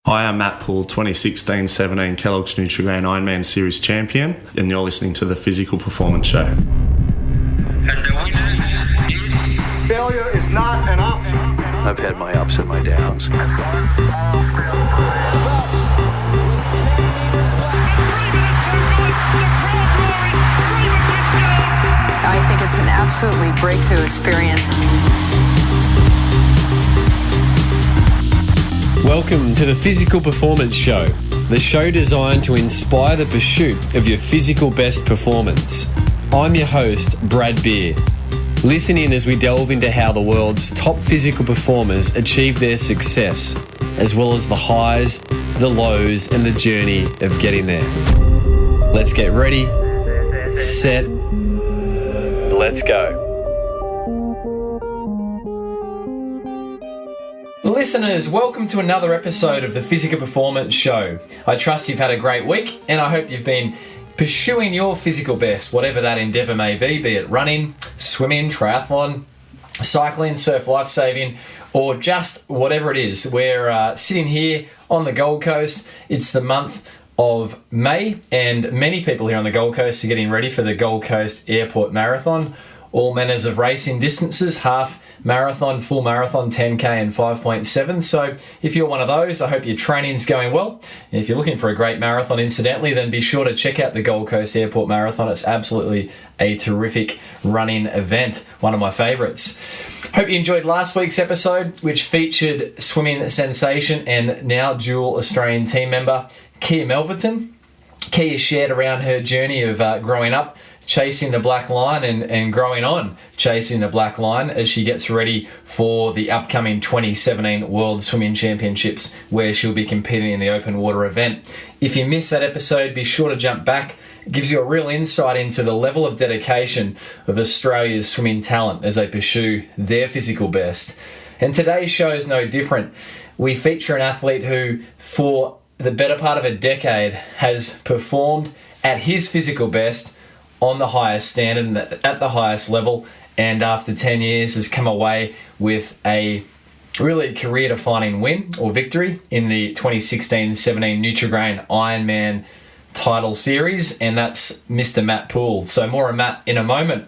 Hi, I'm Matt Poole, 2016-17 Kellogg's Nutri-Grain Ironman Series champion, and you're listening to the Physical Performance Show. Failure is not an option. I've had my ups and my downs. I think it's an absolutely breakthrough experience. Welcome to the Physical Performance Show, the show designed to inspire the pursuit of your physical best performance. I'm your host, Brad Beer. Listen in as we delve into how the world's top physical performers achieve their success, as well as the highs, the lows, and the journey of getting there. Let's get ready, set, let's go. Listeners, welcome to another episode of the Physical Performance Show. I trust you've had a great week, and I hope you've been pursuing your physical best, whatever that endeavour may be it running, swimming, triathlon, cycling, surf lifesaving, or just whatever it is. We're sitting here on the Gold Coast. It's the month of May, and many people here on the Gold Coast are getting ready for the Gold Coast Airport Marathon. All manners of racing distances, half marathon, full marathon, 10K and 5.7. So if you're one of those, I hope your training's going well. And if you're looking for a great marathon, incidentally, then be sure to check out the Gold Coast Airport Marathon. It's absolutely a terrific running event, one of my favourites. Hope you enjoyed last week's episode, which featured swimming sensation and now dual Australian team member, Kia Melverton. Kia shared around her journey of growing up, chasing the black line and growing on chasing the black line as she gets ready for the upcoming 2017 World Swimming Championships, where she'll be competing in the open water event. If you missed that episode, be sure to jump back. It gives you a real insight into the level of dedication of Australia's swimming talent as they pursue their physical best. And today's show is no different. We feature an athlete who, for the better part of a decade, has performed at his physical best on the highest standard and at the highest level, and after 10 years has come away with a really career-defining win or victory in the 2016-17 Nutri-Grain Ironman title series, and that's Mr. Matt Poole. So more on Matt in a moment.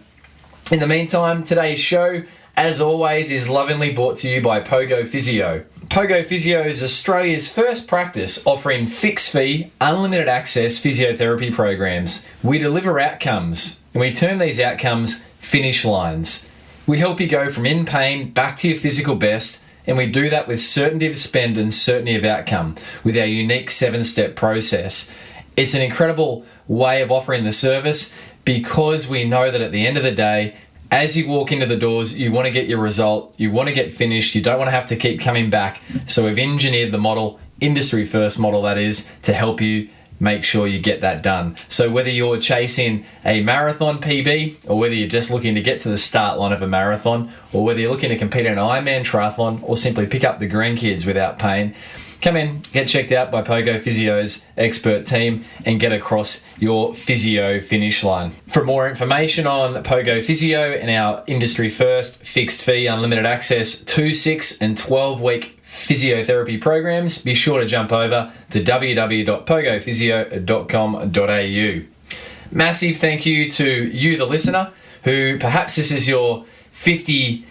In the meantime, today's show, as always, is lovingly brought to you by POGO Physio. POGO Physio is Australia's first practice offering fixed-fee, unlimited access physiotherapy programs. We deliver outcomes, and we term these outcomes finish lines. We help you go from in pain back to your physical best, and we do that with certainty of spend and certainty of outcome with our unique 7-step process. It's an incredible way of offering the service because we know that at the end of the day, as you walk into the doors, you want to get your result, you want to get finished, you don't want to have to keep coming back. So we've engineered the model, industry first model that is, to help you make sure you get that done. So whether you're chasing a marathon PB, or whether you're just looking to get to the start line of a marathon, or whether you're looking to compete in an Ironman triathlon, or simply pick up the grandkids without pain, come in, get checked out by POGO Physio's expert team and get across your physio finish line. For more information on POGO Physio and our industry first fixed fee unlimited access 2, 6 and 12-week physiotherapy programs, be sure to jump over to www.pogophysio.com.au. Massive thank you to you, the listener, who perhaps this is your 57th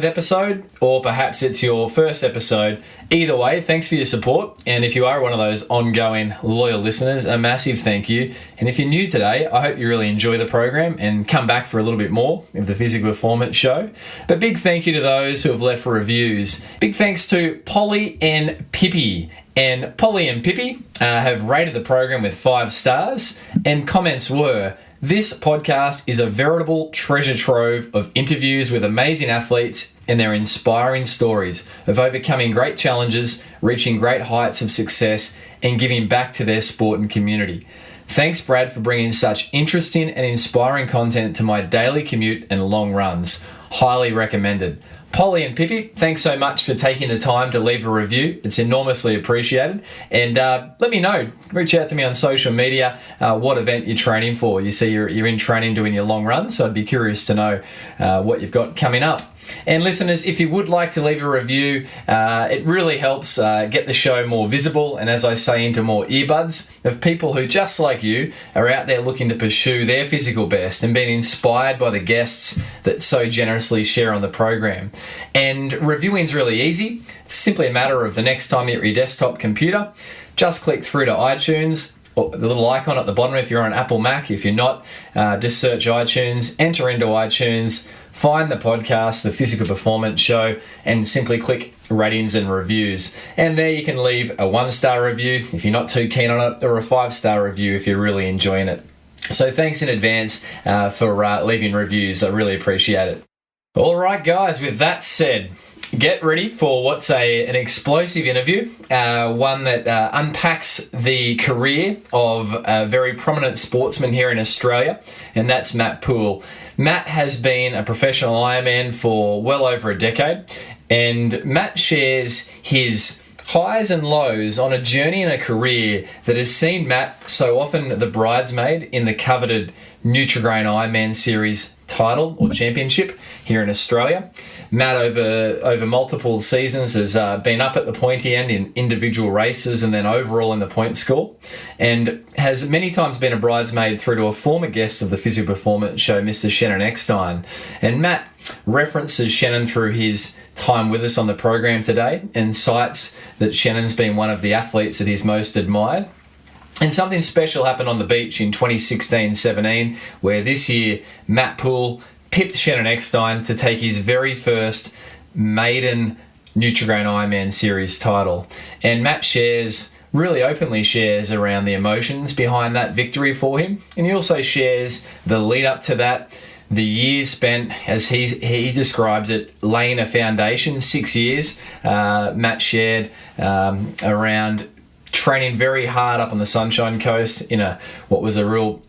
episode, or perhaps it's your first episode. Either way, thanks for your support, and if you are one of those ongoing loyal listeners, a massive thank you. And if you're new today, I hope you really enjoy the program and come back for a little bit more of the Physical Performance Show. But big thank you to those who have left reviews. Big thanks to Polly and Pippi. And Polly and Pippi have rated the program with 5 stars, and comments were, "This podcast is a veritable treasure trove of interviews with amazing athletes and their inspiring stories of overcoming great challenges, reaching great heights of success, and giving back to their sport and community. Thanks, Brad, for bringing such interesting and inspiring content to my daily commute and long runs. Highly recommended. Polly and Pippi, thanks so much for taking the time to leave a review. It's enormously appreciated. And let me know. Reach out to me on social media what event you're training for. You see you're in training doing your long run, so I'd be curious to know what you've got coming up. And listeners, if you would like to leave a review, it really helps get the show more visible and, as I say, into more earbuds of people who, just like you, are out there looking to pursue their physical best and being inspired by the guests that so generously share on the program. And reviewing's really easy. It's simply a matter of the next time you're at your desktop computer, just click through to iTunes, or the little icon at the bottom if you're on Apple Mac. If you're not, just search iTunes, enter into iTunes, find the podcast, the Physical Performance Show, and simply click ratings and reviews. And there you can leave a 1-star review if you're not too keen on it, or a 5-star review if you're really enjoying it. So thanks in advance for leaving reviews. I really appreciate it. All right, guys, with that said, get ready for what's an explosive interview, one that unpacks the career of a very prominent sportsman here in Australia, and that's Matt Poole. Matt has been a professional Ironman for well over a decade, and Matt shares his highs and lows on a journey and a career that has seen Matt so often the bridesmaid in the coveted Nutri-Grain Ironman series title or championship here in Australia. Matt, over multiple seasons, has been up at the pointy end in individual races and then overall in the point score, and has many times been a bridesmaid through to a former guest of the Physio Performance Show, Mr. Shannon Eckstein. And Matt references Shannon through his time with us on the program today and cites that Shannon's been one of the athletes that he's most admired. And something special happened on the beach in 2016-17, where this year Matt Poole pipped Shannon Eckstein to take his very first maiden Nutri-Grain Ironman series title. And Matt really openly shares around the emotions behind that victory for him. And he also shares the lead up to that, the years spent, as he describes it, laying a foundation, 6 years. Matt shared around training very hard up on the Sunshine Coast in what was a real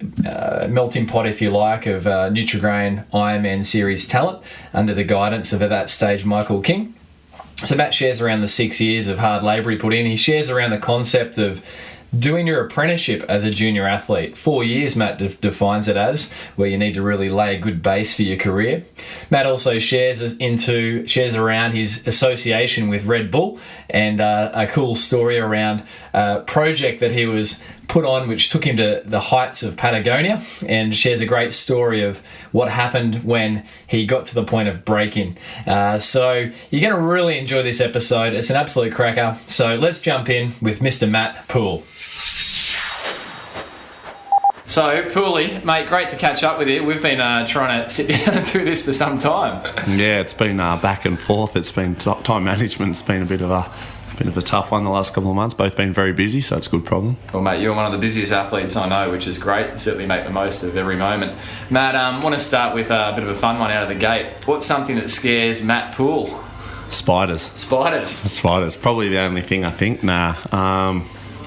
melting pot, if you like, of Nutri-Grain Ironman series talent under the guidance of, at that stage, Michael King. So Matt shares around the 6 years of hard labour he put in. He shares around the concept of doing your apprenticeship as a junior athlete. 4 years, Matt defines it as, where you need to really lay a good base for your career. Matt also shares around his association with Red Bull and a cool story around a project that he was put on which took him to the heights of Patagonia, and shares a great story of what happened when he got to the point of breaking. So you're going to really enjoy this episode. It's an absolute cracker. So let's jump in with Mr. Matt Poole. So, Pooley, mate, great to catch up with you. We've been trying to sit down and do this for some time. Yeah, it's been back and forth. It's been time management's been a bit of a tough one the last couple of months. Both been very busy, so it's a good problem. Well, mate, you're one of the busiest athletes I know, which is great. You certainly make the most of every moment. Matt, I want to start with a bit of a fun one out of the gate. What's something that scares Matt Poole? Spiders. Probably the only thing, I think.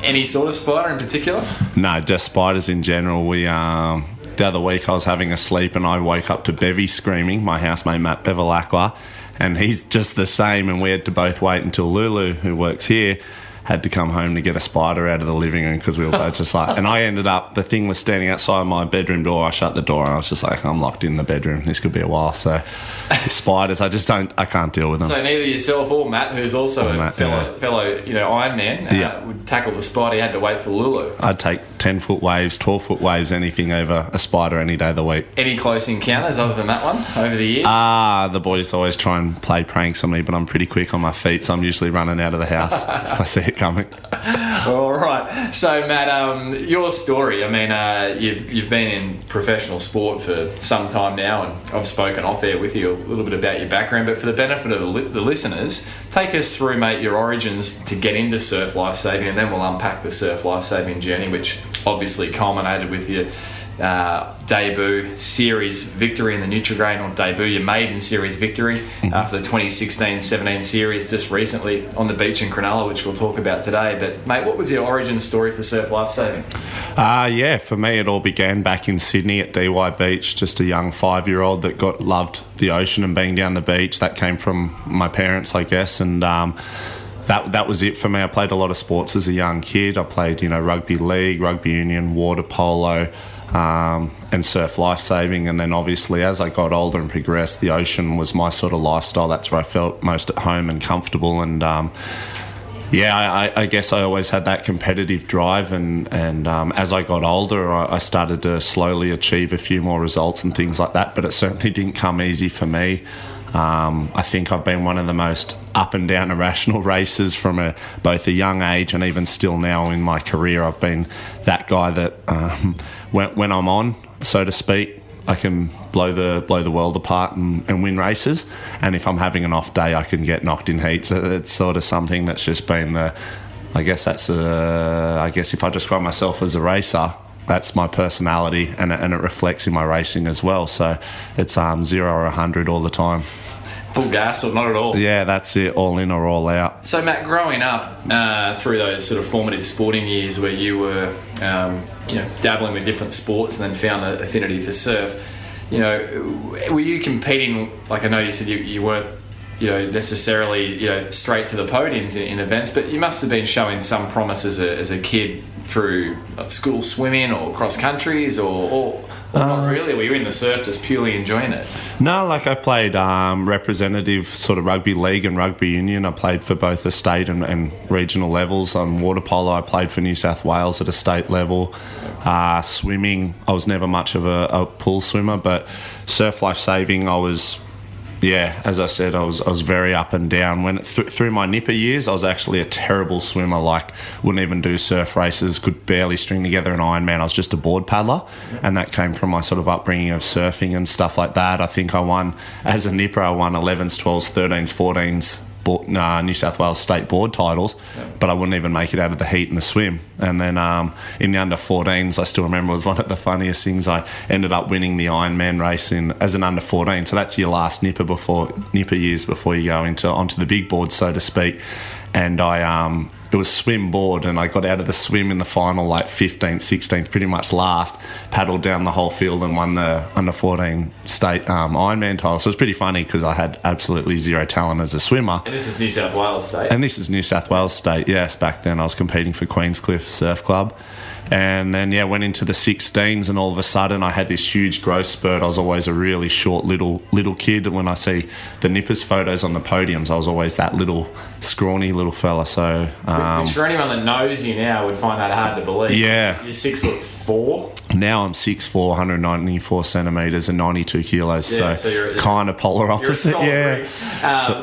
Any sort of spider in particular? No, just spiders in general. The other week I was having a sleep and I woke up to Bevy screaming, my housemate Matt Bevilacqua, and he's just the same, and we had to both wait until Lulu, who works here, had to come home to get a spider out of the living room because we were both just like, and I ended up, the thing was standing outside my bedroom door. I shut the door and I was just like, I'm locked in the bedroom. This could be a while. So spiders, I can't deal with them. So neither yourself or Matt, who's also a fellow Ironman, would tackle the spider. You had to wait for Lulu. I'd take 10-foot waves, 12-foot waves, anything over a spider any day of the week. Any close encounters other than that one over the years? The boys always try and play pranks on me, but I'm pretty quick on my feet, so I'm usually running out of the house if I see it coming. All right. So, Matt, your story, I mean, you've been in professional sport for some time now, and I've spoken off air with you a little bit about your background, but for the benefit of the listeners, take us through, mate, your origins to get into surf lifesaving, and then we'll unpack the surf lifesaving journey, which obviously culminated with you debut series victory in the Nutri-Grain, or debut, your maiden series victory for the 2016-17 series just recently on the beach in Cronulla, which we'll talk about today. But mate, what was your origin story for surf lifesaving? For me it all began back in Sydney at DY Beach, just a young 5-year-old that loved the ocean and being down the beach. That came from my parents, I guess, and that was it for me. I played a lot of sports as a young kid. I played, rugby league, rugby union, water polo, and surf lifesaving. And then obviously as I got older and progressed, the ocean was my sort of lifestyle. That's where I felt most at home and comfortable. And I guess I always had that competitive drive. And as I got older, I started to slowly achieve a few more results and things like that. But it certainly didn't come easy for me. I think I've been one of the most up and down irrational racers from both a young age and even still now in my career. I've been that guy that when I'm on, so to speak, I can blow the world apart and win races. And if I'm having an off day, I can get knocked in heats. It's sort of something that's just been I guess if I describe myself as a racer, that's my personality, and it reflects in my racing as well. So it's 0 or 100 all the time. Full gas or not at all? Yeah, that's it, all in or all out. So Matt, growing up through those sort of formative sporting years where you were dabbling with different sports and then found an affinity for surf, were you competing, like I know you said you weren't necessarily straight to the podiums in events, but you must have been showing some promise as a kid through school swimming or cross countries or not really? Were you in the surf just purely enjoying it? No, I played representative sort of rugby league and rugby union. I played for both the state and regional levels. On water polo, I played for New South Wales at a state level. Swimming, I was never much of a pool swimmer, but surf lifesaving, I was... Yeah, as I said, I was very up and down. Through my nipper years, I was actually a terrible swimmer. Wouldn't even do surf races, could barely string together an Ironman. I was just a board paddler, and that came from my sort of upbringing of surfing and stuff like that. I think I won, as a nipper, 11s, 12s, 13s, 14s, New South Wales state board titles, but I wouldn't even make it out of the heat in the swim. And then in the under 14s, I still remember, it was one of the funniest things. I ended up winning the Ironman race as an under 14. So that's your last nipper years before you go onto the big board, so to speak. And it was swim board, and I got out of the swim in the final 15th, 16th, pretty much last, paddled down the whole field and won the under 14 state Ironman title. So it was pretty funny because I had absolutely zero talent as a swimmer. And this is New South Wales state? And this is New South Wales state, yes. Back then I was competing for Queenscliff Surf Club. And then, went into the 16s, and all of a sudden I had this huge growth spurt. I was always a really short little kid. And when I see the nippers photos on the podiums, I was always that little scrawny little fella. So, which for anyone that knows you now would find that hard to believe. Yeah. You're 6'4". Now I'm 6'4", 194 centimetres and 92 kilos. Yeah, so you're kind of polar opposite. Yeah.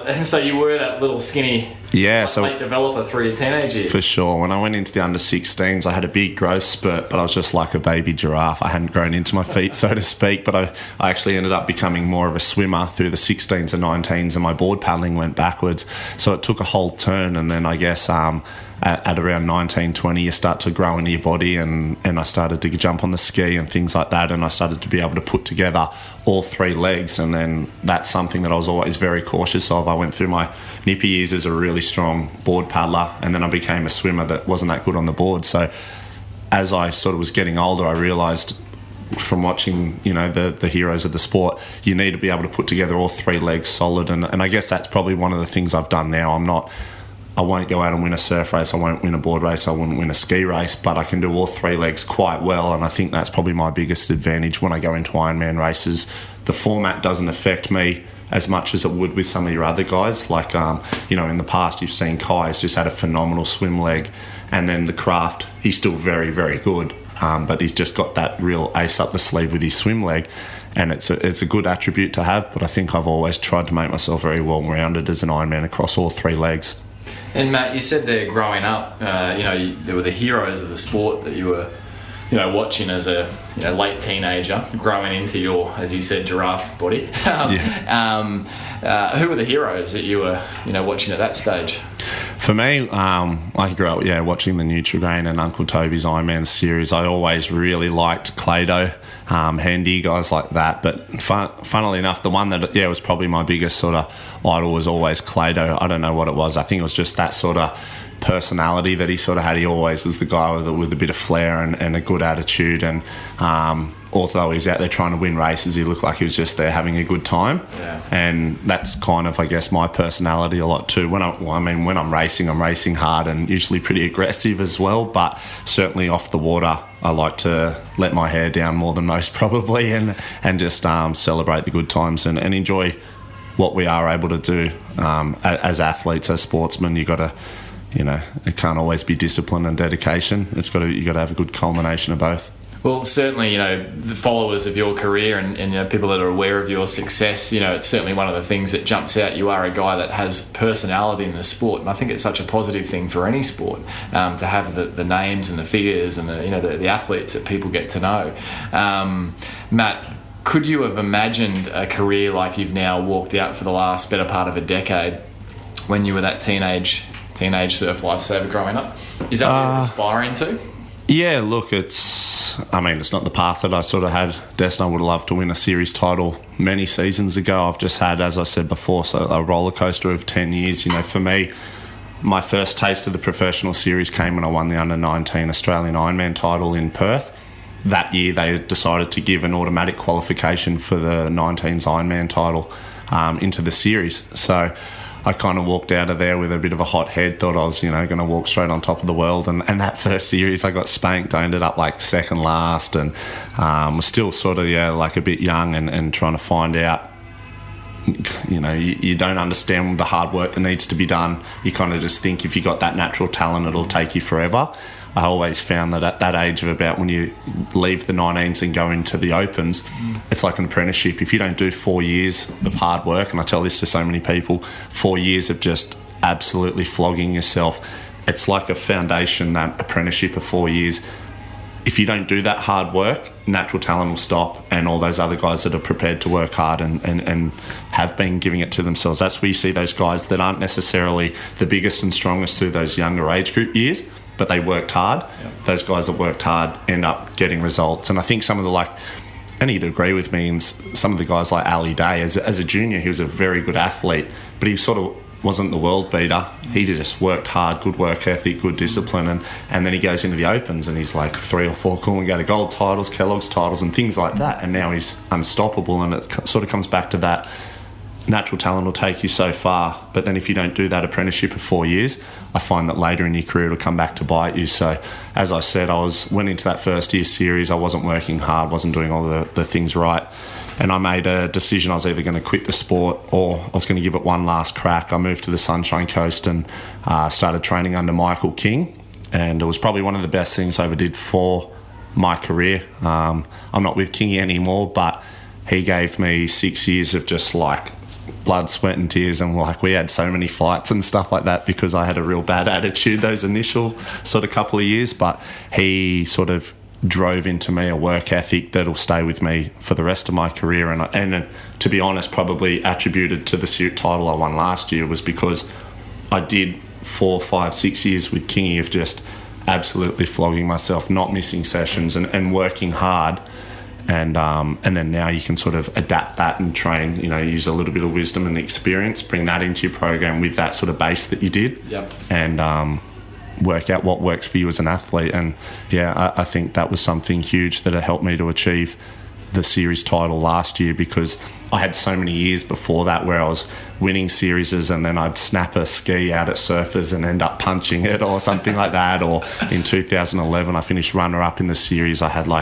And so you were that little skinny. Yeah, so late developer through your teenage years. For sure. When I went into the under 16s, I had a big growth spurt, but I was just like a baby giraffe. I hadn't grown into my feet, so to speak, but I actually ended up becoming more of a swimmer through the 16s and 19s, and my board paddling went backwards. So it took a whole turn, and then I guess at around 19, 20, you start to grow into your body, and I started to jump on the ski and things like that, and I started to be able to put together all three legs, and then that's something that I was always very cautious of. I went through my nippy years as a really strong board paddler, and then I became a swimmer that wasn't that good on the board. So as I sort of was getting older, I realised from watching, the heroes of the sport, you need to be able to put together all three legs solid, and I guess that's probably one of the things I've done now. I won't go out and win a surf race, I won't win a board race, I wouldn't win a ski race, but I can do all three legs quite well, and I think that's probably my biggest advantage when I go into Ironman races. The format doesn't affect me as much as it would with some of your other guys. In the past you've seen Kai's just had a phenomenal swim leg, and then the craft, he's still very, very good, but he's just got that real ace up the sleeve with his swim leg, and it's a good attribute to have, but I think I've always tried to make myself very well-rounded as an Ironman across all three legs. And Matt, you said there growing up, there were the heroes of the sport that you were, watching as a late teenager, growing into your, as you said, giraffe body. Who were the heroes that you were, watching at that stage? For me, I grew up, watching the Nutri-Grain and Uncle Toby's Ironman series. I always really liked Clado, Handy, guys like that. But funnily enough, the one that, was probably my biggest sort of idol was always Clado. I don't know what it was. I think it was just that sort of personality that he sort of had. He always was the guy with a bit of flair and a good attitude. And although he's out there trying to win races, he looked like he was just there having a good time. Yeah. And that's kind of, I guess, my personality a lot too. When I'm racing hard and usually pretty aggressive as well. But certainly off the water, I like to let my hair down more than most probably, and just celebrate the good times and enjoy what we are able to do as athletes, as sportsmen. You got to, it can't always be discipline and dedication. You got to have a good culmination of both. Well, certainly, the followers of your career and people that are aware of your success, it's certainly one of the things that jumps out. You are a guy that has personality in the sport, and I think it's such a positive thing for any sport to have the names and the figures and the athletes that people get to know. Matt, could you have imagined a career like you've now walked out for the last better part of a decade when you were that teenage surf lifesaver growing up? Is that what you're aspiring to? Yeah, look, it's not the path that I sort of had destined. I would have loved to win a series title many seasons ago. I've just had, as I said before, a roller coaster of 10 years. For me, my first taste of the professional series came when I won the under-19 Australian Ironman title in Perth. That year, they decided to give an automatic qualification for the 19's Ironman title into the series. So I kind of walked out of there with a bit of a hot head, thought I was, going to walk straight on top of the world. And that first series, I got spanked. I ended up like second last and was still sort of, like a bit young and trying to find out. You don't understand the hard work that needs to be done. You kind of just think if you got that natural talent, it'll take you forever. I always found that at that age of about when you leave the 19s and go into the opens, it's like an apprenticeship. If you don't do 4 years of hard work, and I tell this to so many people, 4 years of just absolutely flogging yourself, it's like a foundation, that apprenticeship of 4 years. If you don't do that hard work, natural talent will stop, and all those other guys that are prepared to work hard and have been giving it to themselves. That's where you see those guys that aren't necessarily the biggest and strongest through those younger age group years, but they worked hard. Yep. Those guys that worked hard end up getting results. And I think some of the and he'd agree with me, and some of the guys like Ali Day, as a junior, he was a very good athlete, but he sort of wasn't the world beater. He just worked hard, good work ethic, good discipline, and then he goes into the opens and he's like 3 or 4 Coolangatta gold titles, Kellogg's titles and things like that, and now he's unstoppable. And it sort of comes back to that natural talent will take you so far, but then if you don't do that apprenticeship of 4 years, I find that later in your career it'll come back to bite you. So as I said, went into that first year series, I wasn't working hard, wasn't doing all the things right, and I made a decision. I was either going to quit the sport or I was going to give it one last crack. I moved to the Sunshine Coast and started training under Michael King, and it was probably one of the best things I ever did for my career. I'm not with Kingy anymore, but he gave me 6 years of just like blood, sweat and tears, and we had so many fights and stuff like that because I had a real bad attitude those initial sort of couple of years. But he sort of drove into me a work ethic that'll stay with me for the rest of my career, and to be honest, probably attributed to the title I won last year was because I did 4, 5, 6 years with Kingy of just absolutely flogging myself, not missing sessions and working hard. And then now you can sort of adapt that and train, use a little bit of wisdom and experience, bring that into your program with that sort of base that you did. Yep. And work out what works for you as an athlete. And I think that was something huge that helped me to achieve the series title last year, because I had so many years before that where I was winning series and then I'd snap a ski out at Surfers and end up punching it or something like that. Or in 2011 I finished runner-up in the series. I had I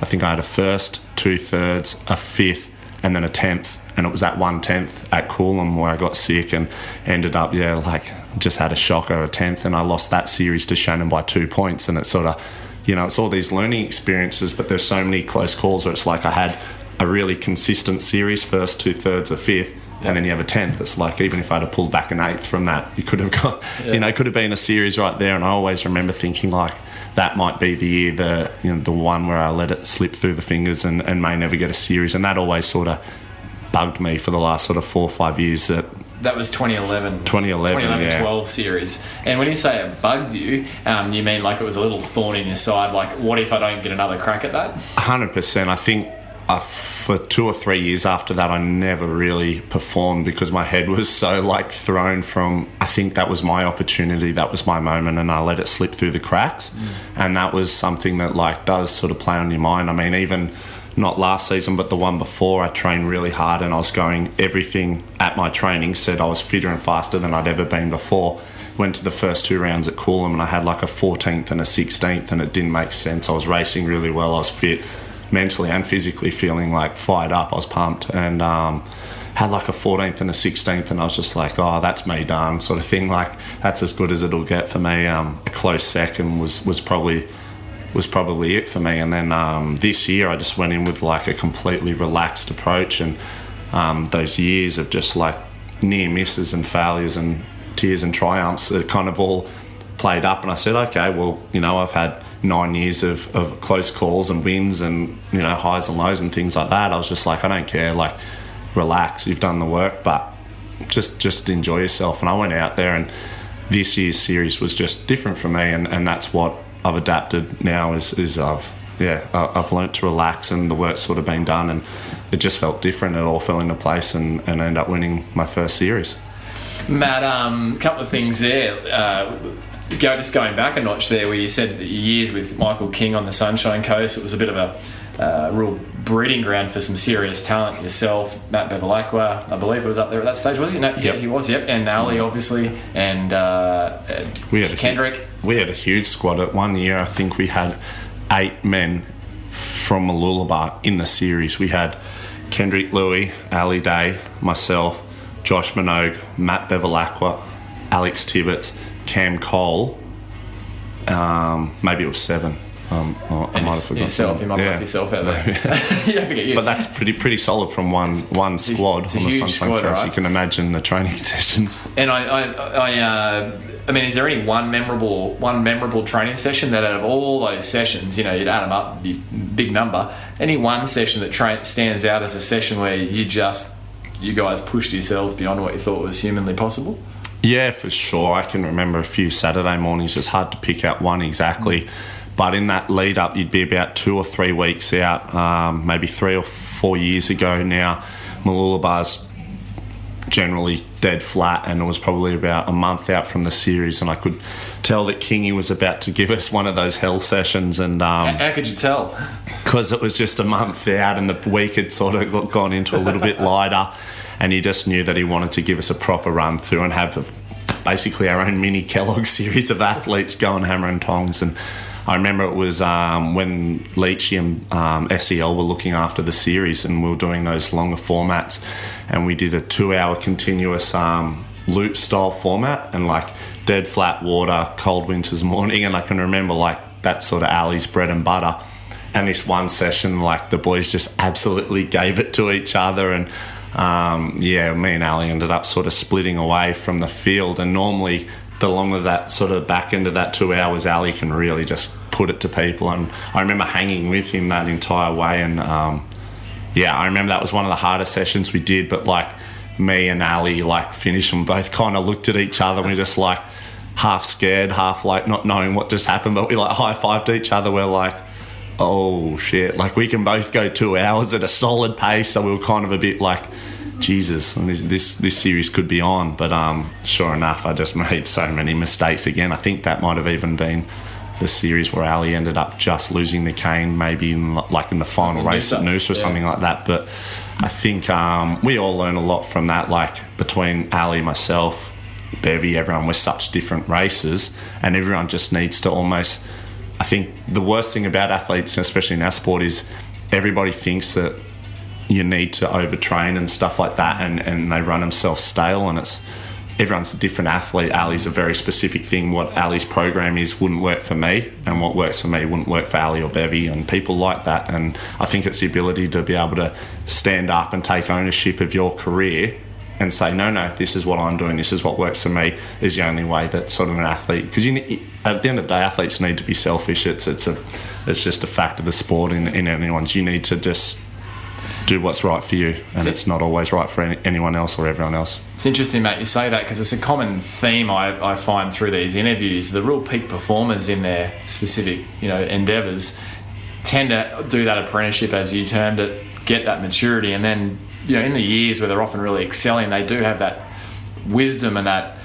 think I had a first, 2/3, a 5th and then a 10th, and it was that 1/10 at Coolum where I got sick and ended up just had a shocker, a 10th, and I lost that series to Shannon by 2 points. And it's sort of, it's all these learning experiences, but there's so many close calls where it's like I had a really consistent series, first, 2/3, a 5th, and then you have a 10th. It's like even if I'd have pulled back an 8th from that, you could have got, it could have been a series right there. And I always remember thinking that might be the year, the one where I let it slip through the fingers and may never get a series. And that always sort of bugged me for the last sort of 4 or 5 years, that That was 2011. 2011, 12 series. And when you say it bugged you, you mean like it was a little thorn in your side, like what if I don't get another crack at that? 100%. I think for 2 or 3 years after that, I never really performed because my head was so like thrown from, I think that was my opportunity, that was my moment, and I let it slip through the cracks. And that was something that like does sort of play on your mind. I mean, even not last season, but the one before, I trained really hard and I was going, everything at my training said I was fitter and faster than I'd ever been before. Went to the first 2 rounds at Coolum and I had like a 14th and a 16th and it didn't make sense. I was racing really well, I was fit, mentally and physically feeling like fired up, I was pumped, and had like a 14th and a 16th and I was just like, oh, that's me done sort of thing, like that's as good as it'll get for me. A close second was probably it for me. And then this year I just went in with like a completely relaxed approach, and those years of just like near misses and failures and tears and triumphs that kind of all played up, and I said, okay, well, you know, I've had 9 years of close calls and wins and, you know, highs and lows and things like that. I was just like, I don't care, like relax, you've done the work, but just enjoy yourself. And I went out there, and this year's series was just different for me, and that's what I've adapted now is I've learnt to relax, and the work's sort of been done, and it just felt different. It all fell into place, and I ended up winning my first series. Matt, a couple of things there. Just going back a notch there, where you said that your years with Michael King on the Sunshine Coast, it was a bit of a real breeding ground for some serious talent. Yourself, Matt Bevilacqua, I believe it was up there at that stage, was he? No, yep. Yeah, he was, yep. And Ali, obviously, and Kendrick. We had a huge squad. At 1 year, I think we had 8 men from Mooloolaba in the series. We had Kendrick Louis, Ali Day, myself, Josh Minogue, Matt Bevilacqua, Alex Tibbetts, Cam Cole, maybe it was 7. I might have forgotten. Yourself, you might have left yourself out there. Yeah, forget you. But that's pretty solid from one squad on the Sunshine Coast. Right? You can imagine the training sessions. And I mean, is there any one memorable training session that out of all those sessions, you know, you'd add them up, be big number. Any one session that stands out as a session where you guys pushed yourselves beyond what you thought was humanly possible? Yeah, for sure. I can remember a few Saturday mornings. It's hard to pick out one exactly. But in that lead up, you'd be about 2 or 3 weeks out, maybe 3 or 4 years ago now. Mooloolabar's generally dead flat, and it was probably about a month out from the series, and I could tell that Kingy was about to give us one of those hell sessions. And how could you tell? Because it was just a month out and the week had sort of gone into a little bit lighter, and he just knew that he wanted to give us a proper run through and have basically our own mini Kellogg series of athletes going hammer and tongs. And I remember it was when Leachy and SEL were looking after the series, and we were doing those longer formats, and we did a 2-hour continuous loop style format, and like dead flat water, cold winter's morning. And I can remember like that's sort of Ali's bread and butter. And this one session, like the boys just absolutely gave it to each other, and me and Ali ended up sort of splitting away from the field. And normally the longer that sort of back end of that 2 hours, Ali can really just put it to people. And I remember hanging with him that entire way, and I remember that was one of the hardest sessions we did. But like me and Ali like finished, and both kind of looked at each other, and we just like half scared, half like not knowing what just happened, but we like high-fived each other. We're like, oh shit, like we can both go 2 hours at a solid pace. So we were kind of a bit like, Jesus, this series could be on. But sure enough, I just made so many mistakes again. I think that might have even been the series where Ali ended up just losing the cane, maybe in the final race at Noosa or something like that. But I think we all learned a lot from that, like between Ali, myself, Bevy, everyone. We're such different races, and everyone just needs to almost, I think the worst thing about athletes, especially in our sport, is everybody thinks that you need to overtrain and stuff like that, and they run themselves stale, and everyone's a different athlete. Ali's a very specific thing. What Ali's program is wouldn't work for me, and what works for me wouldn't work for Ali or Bevy, and people like that. And I think it's the ability to be able to stand up and take ownership of your career and say, no, this is what I'm doing, this is what works for me, is the only way that sort of an athlete, because at the end of the day, athletes need to be selfish. It's just a fact of the sport in anyone's. You need to just do what's right for you, and it's not always right for anyone else or everyone else. It's interesting, Matt, you say that, because it's a common theme I find through these interviews. The real peak performers in their specific, endeavours tend to do that apprenticeship, as you termed it, get that maturity, and then, in the years where they're often really excelling, they do have that wisdom and that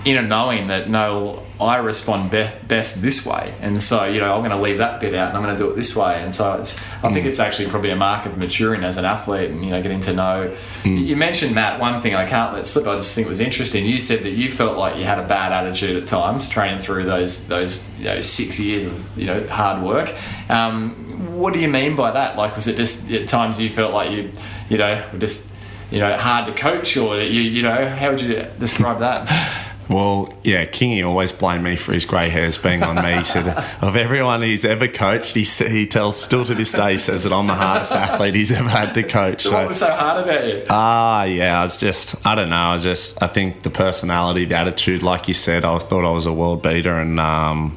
inner knowing that, no, I respond best this way, and so I'm going to leave that bit out and I'm going to do it this way. And so I think it's actually probably a mark of maturing as an athlete, and getting to know. You mentioned, Matt, one thing I can't let slip. I just think it was interesting. You said that you felt like you had a bad attitude at times training through those 6 years of hard work. What do you mean by that? Like, was it just at times you felt like you were just hard to coach, or how would you describe that? Well, yeah, Kingy always blamed me for his grey hairs being on me. He said, of everyone he's ever coached, he tells, still to this day, he says that I'm the hardest athlete he's ever had to coach. So what was so hard about you? Yeah, I don't know. I think the personality, the attitude, like you said, I thought I was a world beater, and I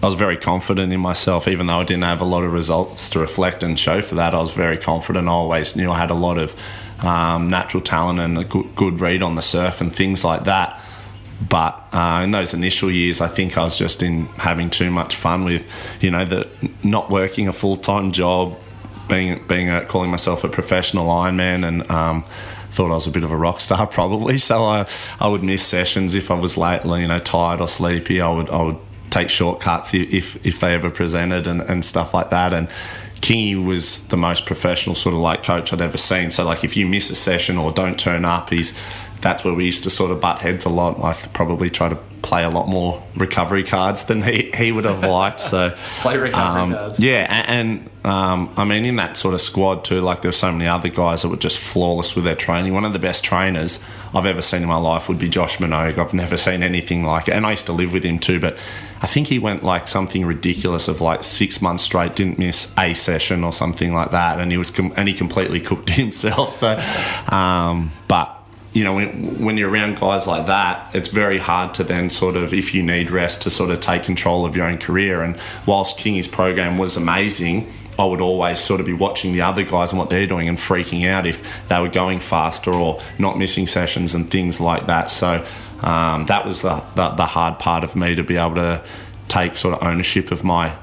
was very confident in myself, even though I didn't have a lot of results to reflect and show for that. I was very confident. I always knew I had a lot of natural talent and a good read on the surf and things like that. But in those initial years, I think I was just having too much fun with, the not working a full-time job, calling myself a professional Ironman, and thought I was a bit of a rock star probably. So I would miss sessions if I was late, tired or sleepy. I would take shortcuts if they ever presented and stuff like that. And Kingy was the most professional sort of like coach I'd ever seen. So like if you miss a session or don't turn up, that's where we used to sort of butt heads a lot. I probably try to play a lot more recovery cards than he would have liked. So play recovery cards. Yeah, and I mean, in that sort of squad too, like there's so many other guys that were just flawless with their training. One of the best trainers I've ever seen in my life would be Josh Minogue. I've never seen anything like it, and I used to live with him too, but I think he went like something ridiculous of like 6 months straight, didn't miss a session or something like that, and he completely cooked himself. So, but when you're around guys like that, it's very hard to then sort of, if you need rest, to sort of take control of your own career. And whilst Kingy's program was amazing, I would always sort of be watching the other guys and what they're doing and freaking out if they were going faster or not missing sessions and things like that. So that was the hard part of me, to be able to take sort of ownership of my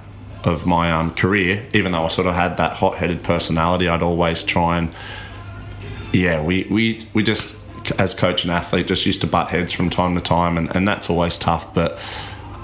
career. Even though I sort of had that hot-headed personality, I'd always try and we just, as coach and athlete, just used to butt heads from time to time, and that's always tough. But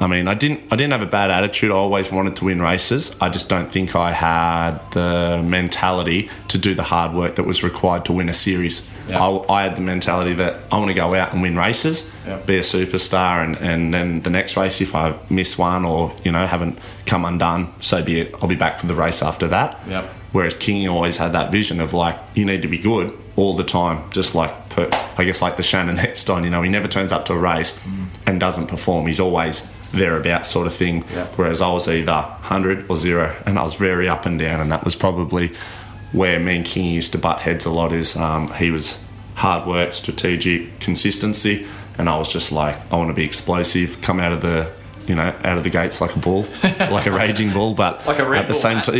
I mean, I didn't have a bad attitude. I always wanted to win races. I just don't think I had the mentality to do the hard work that was required to win a series. Yep. I had the mentality that I want to go out and win races, yep, be a superstar, and then the next race, if I miss one or haven't come undone, so be it. I'll be back for the race after that. Yep. Whereas King always had that vision of like, you need to be good all the time, just like I guess like the Shannon Eckstein. He never turns up to a race and doesn't perform. He's always thereabouts sort of thing. Yep. Whereas I was either 100 or 0, and I was very up and down, and that was probably where me and King used to butt heads a lot. Is he was hard work, strategic, consistency, and I was just like, I want to be explosive, come out of the gates like a bull, like a raging bull, but like a at the same time,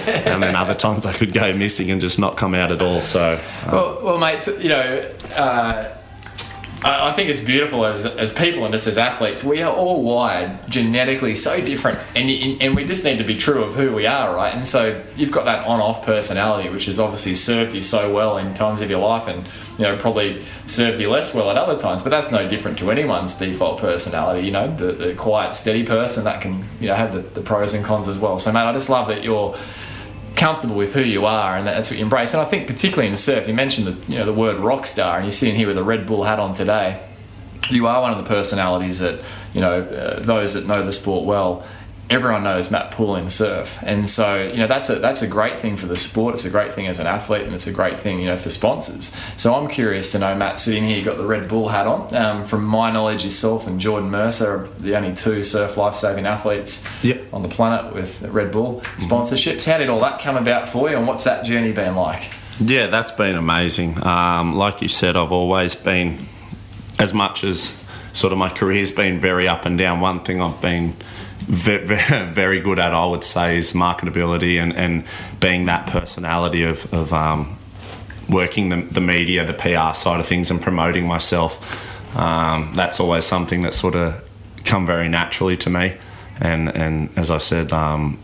and then other times I could go missing and just not come out at all. So, well, mate, I think it's beautiful as people and just as athletes. We are all wired genetically so different, and we just need to be true of who we are, right? And so you've got that on-off personality, which has obviously served you so well in times of your life, and probably served you less well at other times. But that's no different to anyone's default personality. The quiet, steady person that can have the pros and cons as well. So, mate, I just love that you're comfortable with who you are, and that's what you embrace. And I think particularly in the surf, you mentioned the word rock star, and you're sitting here with a Red Bull hat on today. You are one of the personalities that those that know the sport well, everyone knows Matt Poole in surf, and so that's a great thing for the sport. It's a great thing as an athlete, and it's a great thing for sponsors. So I'm curious to know, Matt, sitting here, you got the Red Bull hat on. From my knowledge, yourself and Jordan Mercer are the only 2 surf lifesaving athletes on the planet with Red Bull sponsorships. How did all that come about for you, and what's that journey been like? Yeah, that's been amazing. Like you said, I've always been, as much as sort of my career's been very up and down, one thing I've been very good at, I would say, is marketability and being that personality of working the media, the PR side of things, and promoting myself. That's always something that sort of come very naturally to me. And as I said,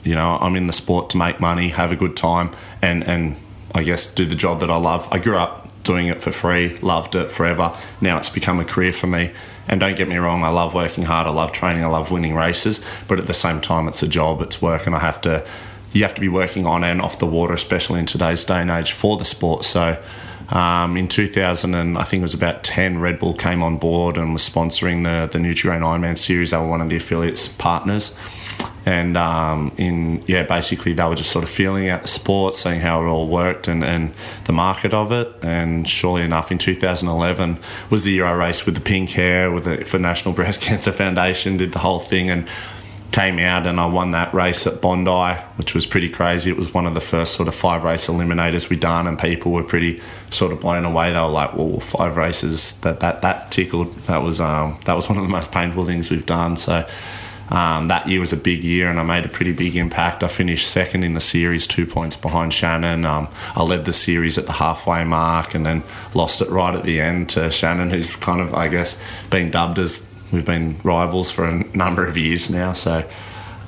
you know, I'm in the sport to make money, have a good time, and I guess do the job that I love. I grew up doing it for free, loved it forever. Now it's become a career for me. And don't get me wrong, I love working hard, I love training, I love winning races, but at the same time, it's a job, it's work, and you have to be working on and off the water, especially in today's day and age, for the sport. So in 2000, and I think it was about 10, Red Bull came on board and was sponsoring the Nutri-Grain Ironman series. They were one of the affiliates partners. And basically they were just sort of feeling out the sport, seeing how it all worked and the market of it. And surely enough, in 2011 was the year I raced with the pink hair for National Breast Cancer Foundation, did the whole thing and came out, and I won that race at Bondi, which was pretty crazy. It was one of the first sort of 5 race eliminators we done, and people were pretty sort of blown away. They were like, well, 5 races, that tickled. That was one of the most painful things we've done. So that year was a big year, and I made a pretty big impact. I finished second in the series, 2 points behind Shannon. I led the series at the halfway mark and then lost it right at the end to Shannon, who's kind of, I guess, been dubbed as, we've been rivals for a number of years now. So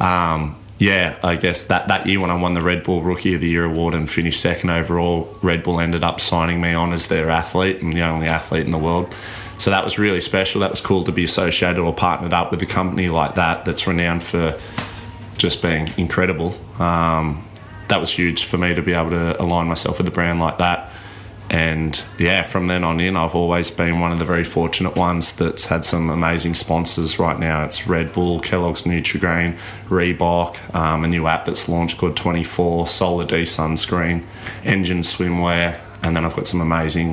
I guess that year when I won the Red Bull Rookie of the Year award and finished second overall, Red Bull ended up signing me on as their athlete and the only athlete in the world. So that was really special. That was cool to be associated or partnered up with a company like that that's renowned for just being incredible. That was huge for me to be able to align myself with a brand like that. And yeah, from then on in, I've always been one of the very fortunate ones that's had some amazing sponsors right now. It's Red Bull, Kellogg's Nutri-Grain, Reebok, a new app that's launched called 24, Solar D sunscreen, Engine swimwear, and then I've got some amazing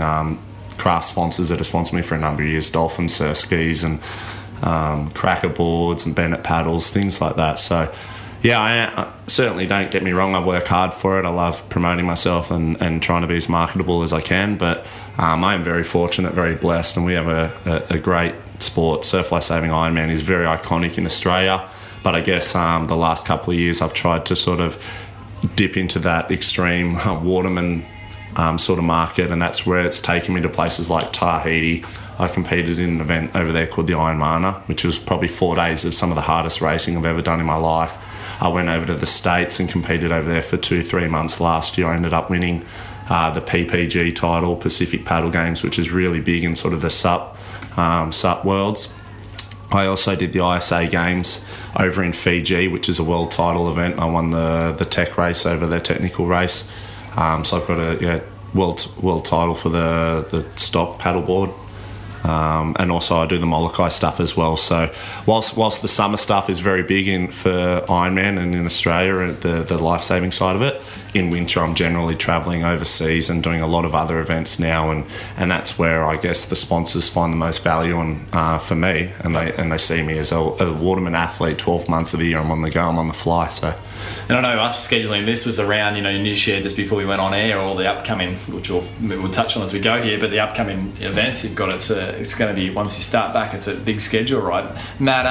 craft sponsors that have sponsored me for a number of years, Dolphin surf skis and Cracker boards and Bennett paddles, things like that. So yeah, I certainly, don't get me wrong, I work hard for it. I love promoting myself and trying to be as marketable as I can, but I am very fortunate, very blessed, and we have a great sport. Surf Lifesaving Ironman is very iconic in Australia, but I guess the last couple of years I've tried to sort of dip into that extreme waterman sort of market, and that's where it's taken me to places like Tahiti. I competed in an event over there called the Ironman, which was probably 4 days of some of the hardest racing I've ever done in my life. I went over to the States and competed over there for 2-3 months last year. I ended up winning the PPG title, Pacific Paddle Games, which is really big in sort of the SUP worlds. I also did the ISA Games over in Fiji, which is a world title event. I won the tech race over their technical race. So I've got a world title for the stock paddleboard. And also I do the Molokai stuff as well. So whilst the summer stuff is very big for Ironman and in Australia and the life-saving side of it, in winter I'm generally travelling overseas and doing a lot of other events now, and that's where I guess the sponsors find the most value for me, and they see me as a waterman athlete. 12 months of the year I'm on the go, I'm on the fly. So, and I know us scheduling this was around, you shared this before we went on air, all the upcoming, which we'll touch on as we go here, but the upcoming events you've got, it's going to be, once you start back, it's a big schedule, right? Matt,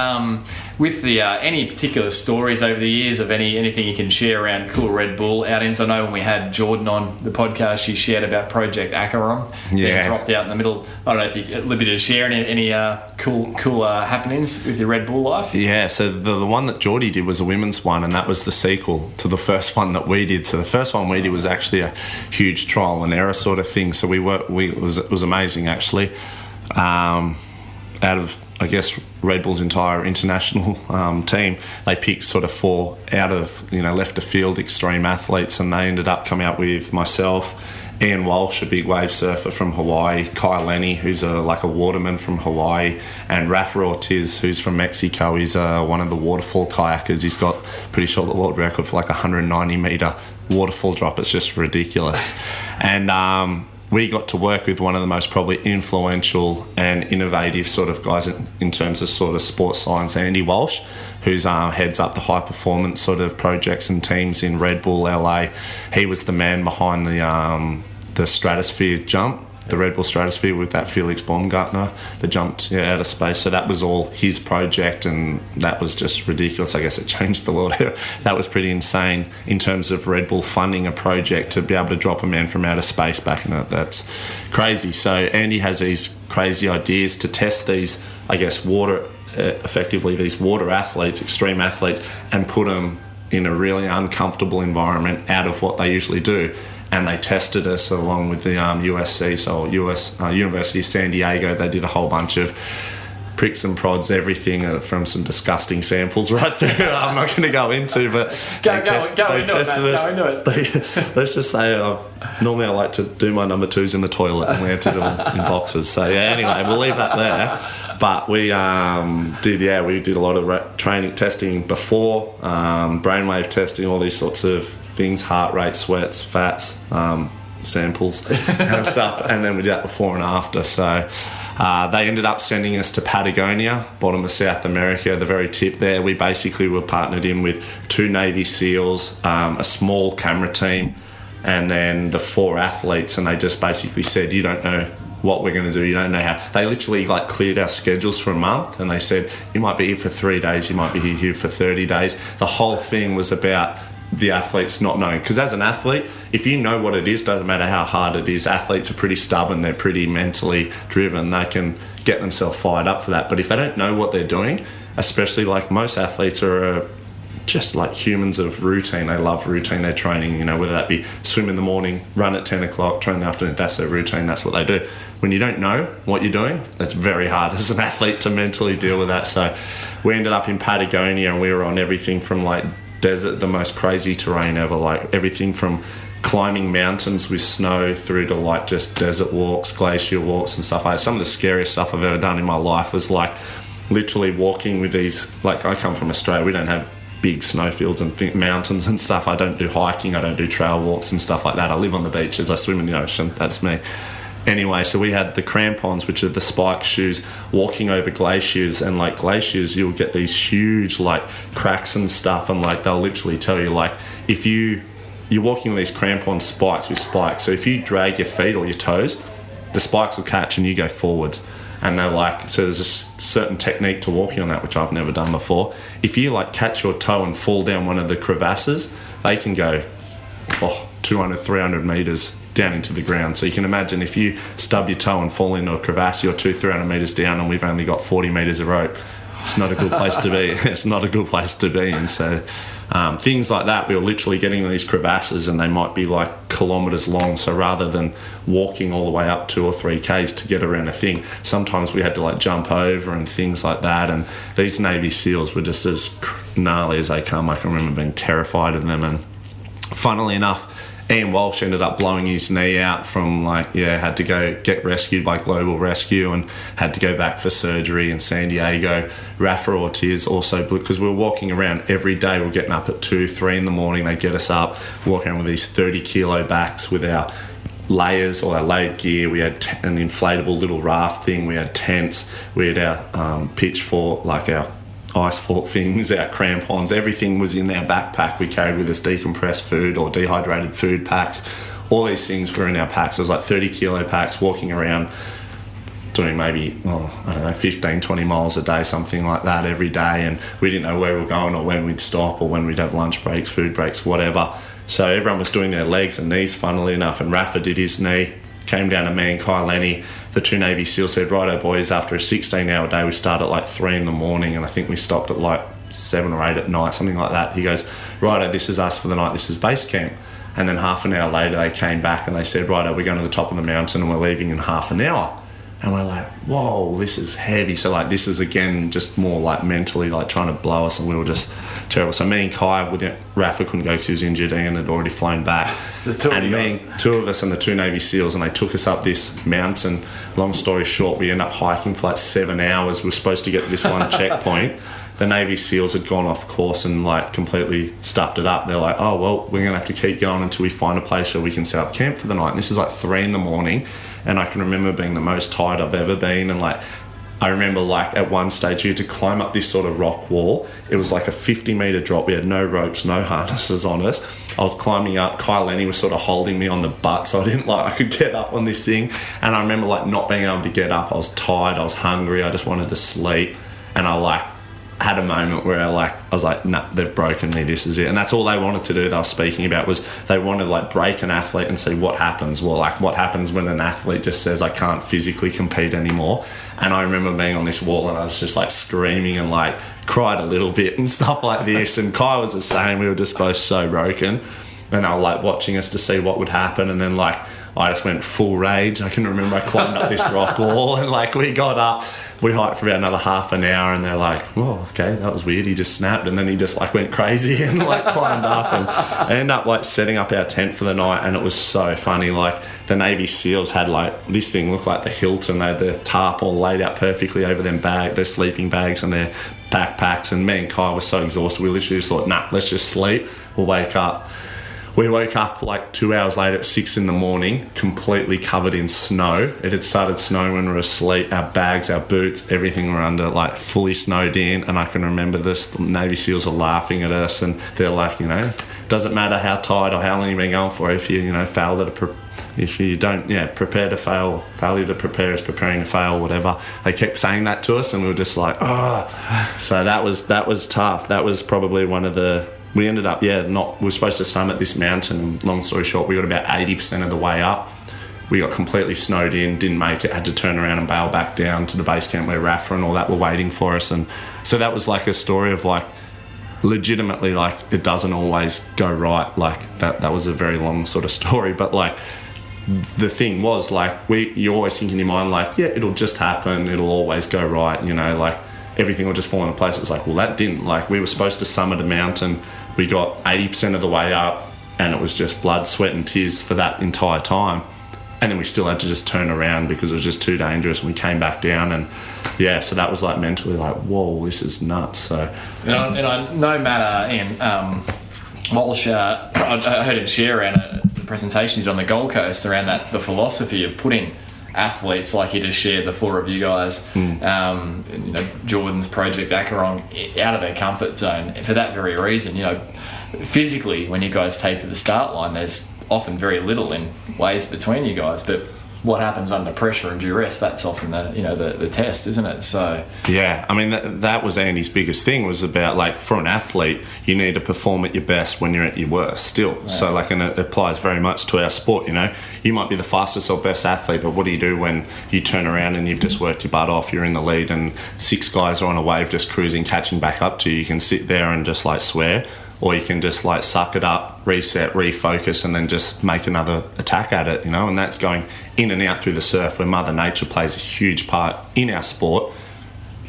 with the any particular stories over the years of anything you can share around cool Red Bull outings? I know when we had Jordan on the podcast, she shared about Project Acheron being dropped out in the middle. I don't know if you're at liberty to share any cool happenings with your Red Bull life. Yeah, so the one that Geordie did was a women's one, and that was the sequel to the first one that we did. So the first one we did was actually a huge trial and error sort of thing. So it was amazing actually. Out of, I guess, Red Bull's entire international team, they picked sort of 4 out of, left of field extreme athletes, and they ended up coming out with myself, Ian Walsh, a big wave surfer from Hawaii, Kai Lenny, who's a waterman from Hawaii, and Rafa Ortiz, who's from Mexico. He's one of the waterfall kayakers. He's got, pretty sure, the world record for 190 metre waterfall drop. It's just ridiculous. And we got to work with one of the most probably influential and innovative sort of guys in terms of sort of sports science, Andy Walsh, who's heads up the high performance sort of projects and teams in Red Bull LA. He was the man behind the stratosphere jump, the Red Bull stratosphere with that Felix Baumgartner that jumped out of space. So that was all his project, and that was just ridiculous. I guess it changed the world. That was pretty insane in terms of Red Bull funding a project to be able to drop a man from outer space back in it. That's crazy. So Andy has these crazy ideas to test these, I guess, effectively these water athletes, extreme athletes, and put them in a really uncomfortable environment out of what they usually do. And they tested us along with the USC, so University of San Diego. They did a whole bunch of pricks and prods, everything from some disgusting samples right there. I'm not going to go into, but go into it. Let's just say normally I like to do my number twos in the toilet and we did them in boxes. So yeah, anyway, we'll leave that there. But we did a lot of training testing before, brainwave testing, all these sorts of things, heart rate, sweats, fats, samples and stuff, and then we did that before and after. So they ended up sending us to Patagonia, bottom of South America, the very tip there. We basically were partnered in with 2 Navy SEALs, a small camera team, and then the 4 athletes, and they just basically said, you don't know what we're going to do, you don't know how. They literally cleared our schedules for a month, and they said, you might be here for 3 days, you might be here for 30 days. The whole thing was about the athletes not knowing, because as an athlete, if you know what it is, doesn't matter how hard it is. Athletes are pretty stubborn, they're pretty mentally driven, they can get themselves fired up for that. But if they don't know what they're doing, especially most athletes are just like humans of routine. They love routine, their training, whether that be swim in the morning, run at 10 o'clock, train in the afternoon, that's their routine, that's what they do. When you don't know what you're doing, it's very hard as an athlete to mentally deal with that. So we ended up in Patagonia, and we were on everything from desert, the most crazy terrain ever, everything from climbing mountains with snow through to just desert walks, glacier walks and stuff. Some of the scariest stuff I've ever done in my life was literally walking with these, I come from Australia, we don't have big snowfields and mountains and stuff. I don't do hiking, I don't do trail walks and stuff like that. I live on the beaches, I swim in the ocean, that's me. Anyway, so we had the crampons, which are the spike shoes, walking over glaciers, and glaciers, you'll get these huge cracks and stuff, and they'll literally tell you if you're walking with these crampon spikes with spikes, so if you drag your feet or your toes, the spikes will catch and you go forwards. And they're so there's a certain technique to walking on that, which I've never done before. If you catch your toe and fall down one of the crevasses, they can go 200, 300 meters down into the ground. So you can imagine if you stub your toe and fall into a crevasse, you're 200-300 meters down, and we've only got 40 meters of rope. It's not a good place to be. It's not a good place to be. And so things like that, we were literally getting in these crevasses, and they might be kilometers long. So rather than walking all the way up 2 or 3 Ks to get around a thing, sometimes we had to jump over and things like that. And these Navy SEALs were just as gnarly as they come. I can remember being terrified of them. And funnily enough, Ian Walsh ended up blowing his knee out from had to go get rescued by Global Rescue and had to go back for surgery in San Diego. Rafa Ortiz also, because we were walking around every day, we were getting up at 2, 3 in the morning, they'd get us up, walking around with these 30 kilo backs with our layers or our layered gear. We had an inflatable little raft thing, we had tents, we had our pitchfork, our ice fork things, our crampons, everything was in our backpack. We carried with us decompressed food or dehydrated food packs. All these things were in our packs. It was 30 kilo packs, walking around doing maybe 15, 20 miles a day, something like that every day, and we didn't know where we were going or when we'd stop or when we'd have lunch breaks, food breaks, whatever. So everyone was doing their legs and knees, funnily enough, and Rafa did his knee, came down to me and Kai Lenny. The 2 Navy SEALs said, righto boys, after a 16-hour day, we started at 3 in the morning, and I think we stopped at 7 or 8 at night, something like that. He goes, righto, this is us for the night, this is base camp. And then half an hour later, they came back and they said, righto, we're going to the top of the mountain and we're leaving in half an hour. And we're whoa, this is heavy. So this is again just more mentally trying to blow us, and we were just terrible. So me and Kai, Rafa couldn't go because he was injured, Ian had already flown back. Two of us and the 2 Navy SEALs, and they took us up this mountain. Long story short, we ended up hiking for 7 hours. We were supposed to get to this one checkpoint. The Navy SEALs had gone off course and completely stuffed it up. They're oh well, we're gonna have to keep going until we find a place where we can set up camp for the night. And this is 3 in the morning, and I can remember being the most tired I've ever been, and I remember like at one stage you had to climb up this sort of rock wall. It was like a 50-metre drop. We had no ropes, no harnesses on us. I was climbing up. Kyle Lenny was sort of holding me on the butt, so I could get up on this thing. And I remember like not being able to get up. I was tired. I was hungry. I just wanted to sleep. And I like had a moment where I was like, nah, they've broken me, this is it. And that's all they wanted to do, they were speaking about, was they wanted to like break an athlete and see what happens. Well, like what happens when an athlete just says, I can't physically compete anymore. And I remember being on this wall and I was just like screaming and like cried a little bit and stuff like this. And Kai was the same, we were just both so broken. And they were like watching us to see what would happen. And then like I just went full rage. I can remember I climbed up this rock wall and like we got up, we hiked for about another half an hour and they're like, oh, okay, that was weird. He just snapped and then he just like went crazy and like climbed up, and I ended up like setting up our tent for the night. And it was so funny. Like the Navy SEALs had like, this thing looked like the Hilton. They had the tarp all laid out perfectly over their sleeping bags and their backpacks. And me and Kai were so exhausted. We literally just thought, nah, let's just sleep. We'll wake up. We woke up like 2 hours later at 6 a.m, completely covered in snow. It had started snowing when we were asleep. Our bags, our boots, everything were under, like fully snowed in. And I can remember the Navy SEALs were laughing at us, and they're like, you know, doesn't matter how tired or how long you've been going for, if you know, fail to if you don't, prepare to fail, failure to prepare is preparing to fail, whatever. They kept saying that to us, and we were just like, oh. So that was tough. That was probably one of the. We ended up, we were supposed to summit this mountain, and long story short, we got about 80% of the way up. We got completely snowed in, didn't make it, had to turn around and bail back down to the base camp where Rafa and all that were waiting for us. And so that was like a story of like, legitimately, like, it doesn't always go right. Like that was a very long sort of story, but like, the thing was like, you always think in your mind like, yeah, it'll just happen, it'll always go right, you know, like everything will just fall into place. It's like, well, that didn't. Like, we were supposed to summit a mountain, we got 80% of the way up, and it was just blood, sweat and tears for that entire time. And then we still had to just turn around because it was just too dangerous, and we came back down. And so that was like mentally like, whoa, this is nuts. So and I know Matt and Walsh, I heard him share around the presentation he did on the Gold Coast around the philosophy of putting athletes, like he just shared, the four of you guys, Jordan's Project Acheron, out of their comfort zone for that very reason. You know, physically, when you guys take to the start line, there's often very little in ways between you guys, but what happens under pressure and duress, that's often the test, isn't it? So yeah, I mean that was Andy's biggest thing, was about like, for an athlete, you need to perform at your best when you're at your worst still. Right. So like, and it applies very much to our sport. You know, you might be the fastest or best athlete, but what do you do when you turn around and you've just worked your butt off, you're in the lead and 6 guys are on a wave just cruising, catching back up to you? You can sit there and just like swear, or you can just like suck it up, reset, refocus, and then just make another attack at it, you know. And that's going in and out through the surf, where Mother Nature plays a huge part in our sport.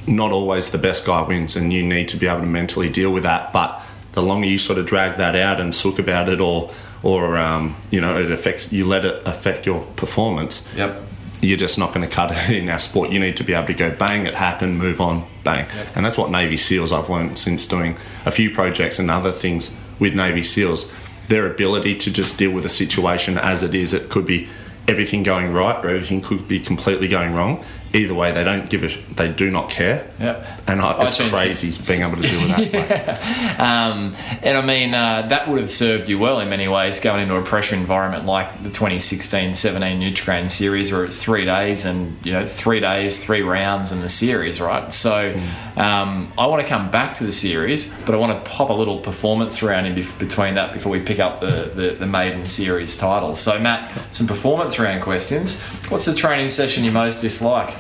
Not always the best guy wins, and you need to be able to mentally deal with that. But the longer you sort of drag that out and sook about it, or it affects you, let it affect your performance. Yep. You're just not going to cut it in our sport. You need to be able to go bang, it happened, move on, bang. Yep. And that's what Navy SEALs, I've learned since doing a few projects and other things with Navy SEALs, their ability to just deal with a situation as it is. It could be everything going right, or everything could be completely going wrong. Either way, they do not care. Yep. And it's crazy being able to deal with that. Yeah. And I mean, that would have served you well in many ways, going into a pressure environment like the 2016-17 Nutri-Grain series, where it's 3 days and 3 days, 3 rounds in the series, right? So I want to come back to the series, but I want to pop a little performance round in between that before we pick up the maiden series title. So Matt, some performance round questions. What's the training session you most dislike?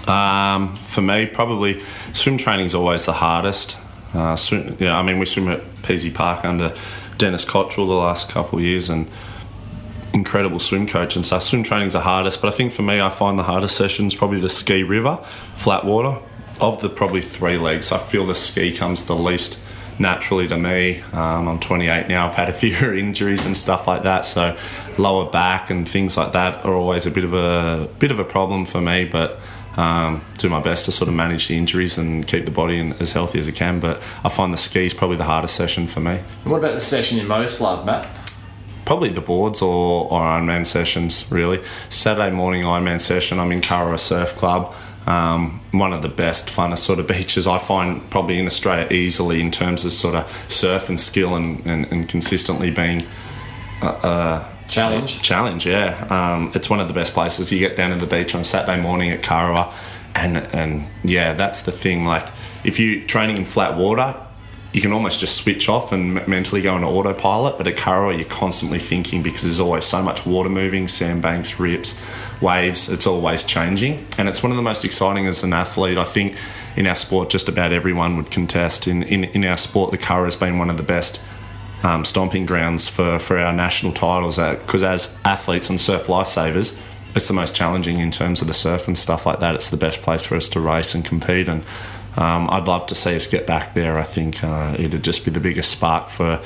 For me, probably swim training is always the hardest. We swim at Peasy Park under Dennis Cottrell the last couple of years, and incredible swim coach and stuff. Swim training is the hardest, but I think for me, I find the hardest sessions probably the ski river, flat water. Of the probably 3 legs, I feel the ski comes the least naturally to me. I'm 28 now. I've had a few injuries and stuff like that, so lower back and things like that are always a bit of a problem for me, but do my best to sort of manage the injuries and keep the body as healthy as I can. But I find the ski is probably the hardest session for me. And what about the session you most love, Matt? Probably the boards or Ironman sessions, really. Saturday morning Ironman session, I'm in Kurrawa Surf Club. One of the best, funnest sort of beaches I find probably in Australia easily in terms of sort of surf and skill and consistently being challenge. Yeah, it's one of the best places. You get down to the beach on Saturday morning at Karawa, and yeah, that's the thing. Like if you're training in flat water, you can almost just switch off and mentally go into autopilot. But at Karawa, you're constantly thinking because there's always so much water moving, sandbanks, rips, waves. It's always changing, and it's one of the most exciting as an athlete. I think in our sport, just about everyone would contest. In our sport, the Curragh has been one of the best stomping grounds for our national titles, because as athletes and surf lifesavers, it's the most challenging in terms of the surf and stuff like that. It's the best place for us to race and compete, and I'd love to see us get back there. I think it'd just be the biggest spark for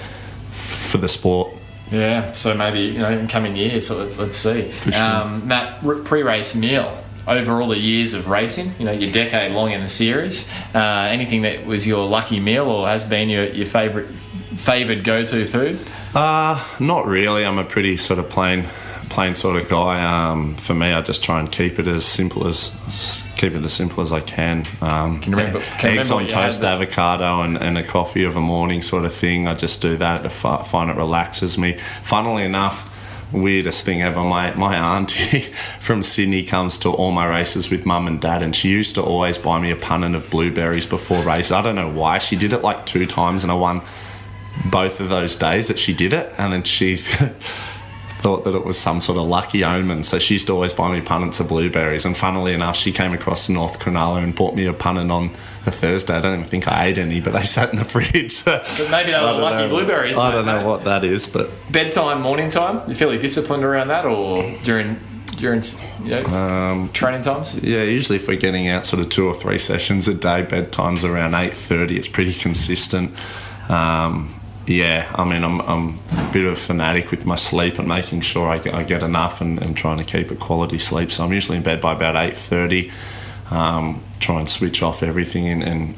the sport. Yeah, so maybe in coming years, so let's see. For sure. Matt, pre-race meal over all the years of racing, your decade long in the series, anything that was your lucky meal or has been your favoured go-to food? Not really. I'm a pretty sort of plain sort of guy. For me, I just try and keep it as simple as I can. Can you remember eggs on toast, avocado, and a coffee of a morning sort of thing. I just do that. I find it relaxes me. Funnily enough, weirdest thing ever, my auntie from Sydney comes to all my races with mum and dad, and she used to always buy me a punnet of blueberries before races. I don't know why. She did it like 2 times, and I won both of those days that she did it, and then she's thought that it was some sort of lucky omen, so she used to always buy me punnets of blueberries. And funnily enough, she came across to North Cronulla and bought me a punnet on a Thursday. I don't even think I ate any, but they sat in the fridge. So but maybe they were lucky blueberries. I don't know what that is, but bedtime, morning time, you're fairly disciplined around that, or during training times? Yeah, usually if we're getting out sort of 2 or 3 sessions a day, bedtime's around 8:30. It's pretty consistent. Yeah, I mean, I'm a bit of a fanatic with my sleep and making sure I get enough and trying to keep a quality sleep. So I'm usually in bed by about 8:30. Try and switch off everything, and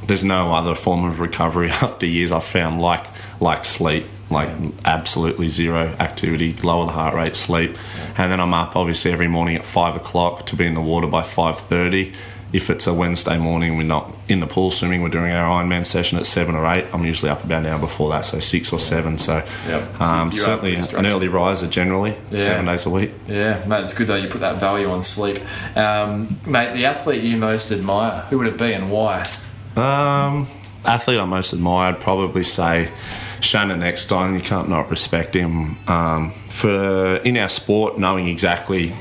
there's no other form of recovery after years I've found like sleep, absolutely zero activity, lower the heart rate, sleep. And then I'm up obviously every morning at 5 o'clock to be in the water by 5:30. If it's a Wednesday morning, we're not in the pool swimming, we're doing our Ironman session at 7 or 8. I'm usually up about an hour before that, so 6 or 7. So certainly an early riser generally, 7 days a week. Yeah, mate, it's good though you put that value on sleep. Mate, the athlete you most admire, who would it be and why? Athlete I most admire, I'd probably say Shannon Eckstein. You can't not respect him. For in our sport, knowing exactly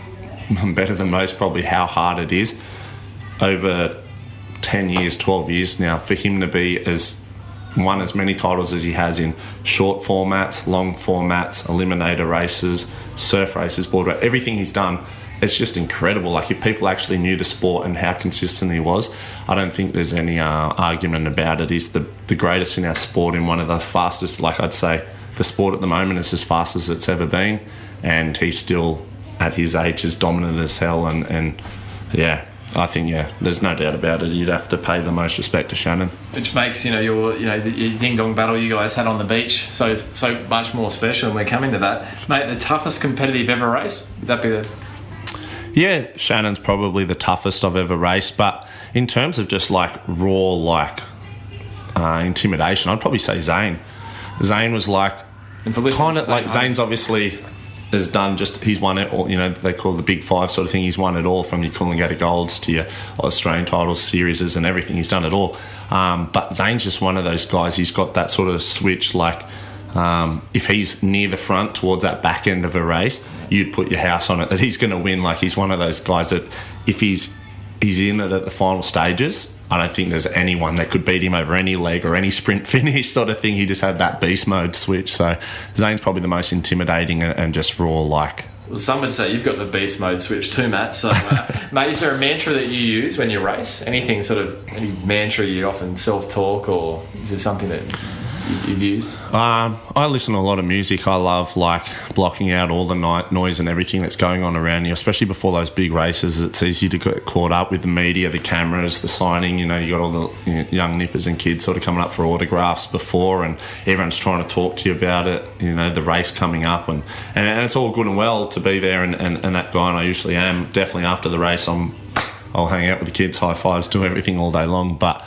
better than most probably how hard it is, over 10 years, 12 years now, for him to be won as many titles as he has in short formats, long formats, eliminator races, surf races, board race, everything he's done, it's just incredible. Like if people actually knew the sport and how consistent he was, I don't think there's any argument about it. He's the greatest in our sport, in one of the fastest, like I'd say the sport at the moment is as fast as it's ever been, and he's still at his age as dominant as hell, and yeah, I think, there's no doubt about it. You'd have to pay the most respect to Shannon. Which makes, your ding-dong battle you guys had on the beach so much more special, and we're coming to that. Mate, the toughest competitive ever race, would that be the... Yeah, Shannon's probably the toughest I've ever raced, but in terms of just raw intimidation, I'd probably say Zane. Zane was kind of like Zane's obviously... has done he's won it all, they call it the Big Five sort of thing. He's won it all, from your Coolangatta Golds to your Australian titles, series and everything. He's done it all. But Zane's just one of those guys. He's got that sort of switch, if he's near the front towards that back end of a race, you'd put your house on it that he's going to win. He's one of those guys that if he's in it at the final stages, I don't think there's anyone that could beat him over any leg or any sprint finish sort of thing. He just had that beast mode switch. So Zane's probably the most intimidating and just raw like. Well, some would say you've got the beast mode switch too, Matt. So, mate, is there a mantra that you use when you race? Any mantra you often self-talk, or is there something that you've used? I listen to a lot of music. I love blocking out all the noise and everything that's going on around you, especially before those big races. It's easy to get caught up with the media, the cameras, the signing. You got all the young nippers and kids sort of coming up for autographs before, and everyone's trying to talk to you about it. The race coming up, and it's all good and well to be there and that guy, and I usually am. Definitely after the race, I'm I'll hang out with the kids, high fives, do everything all day long. But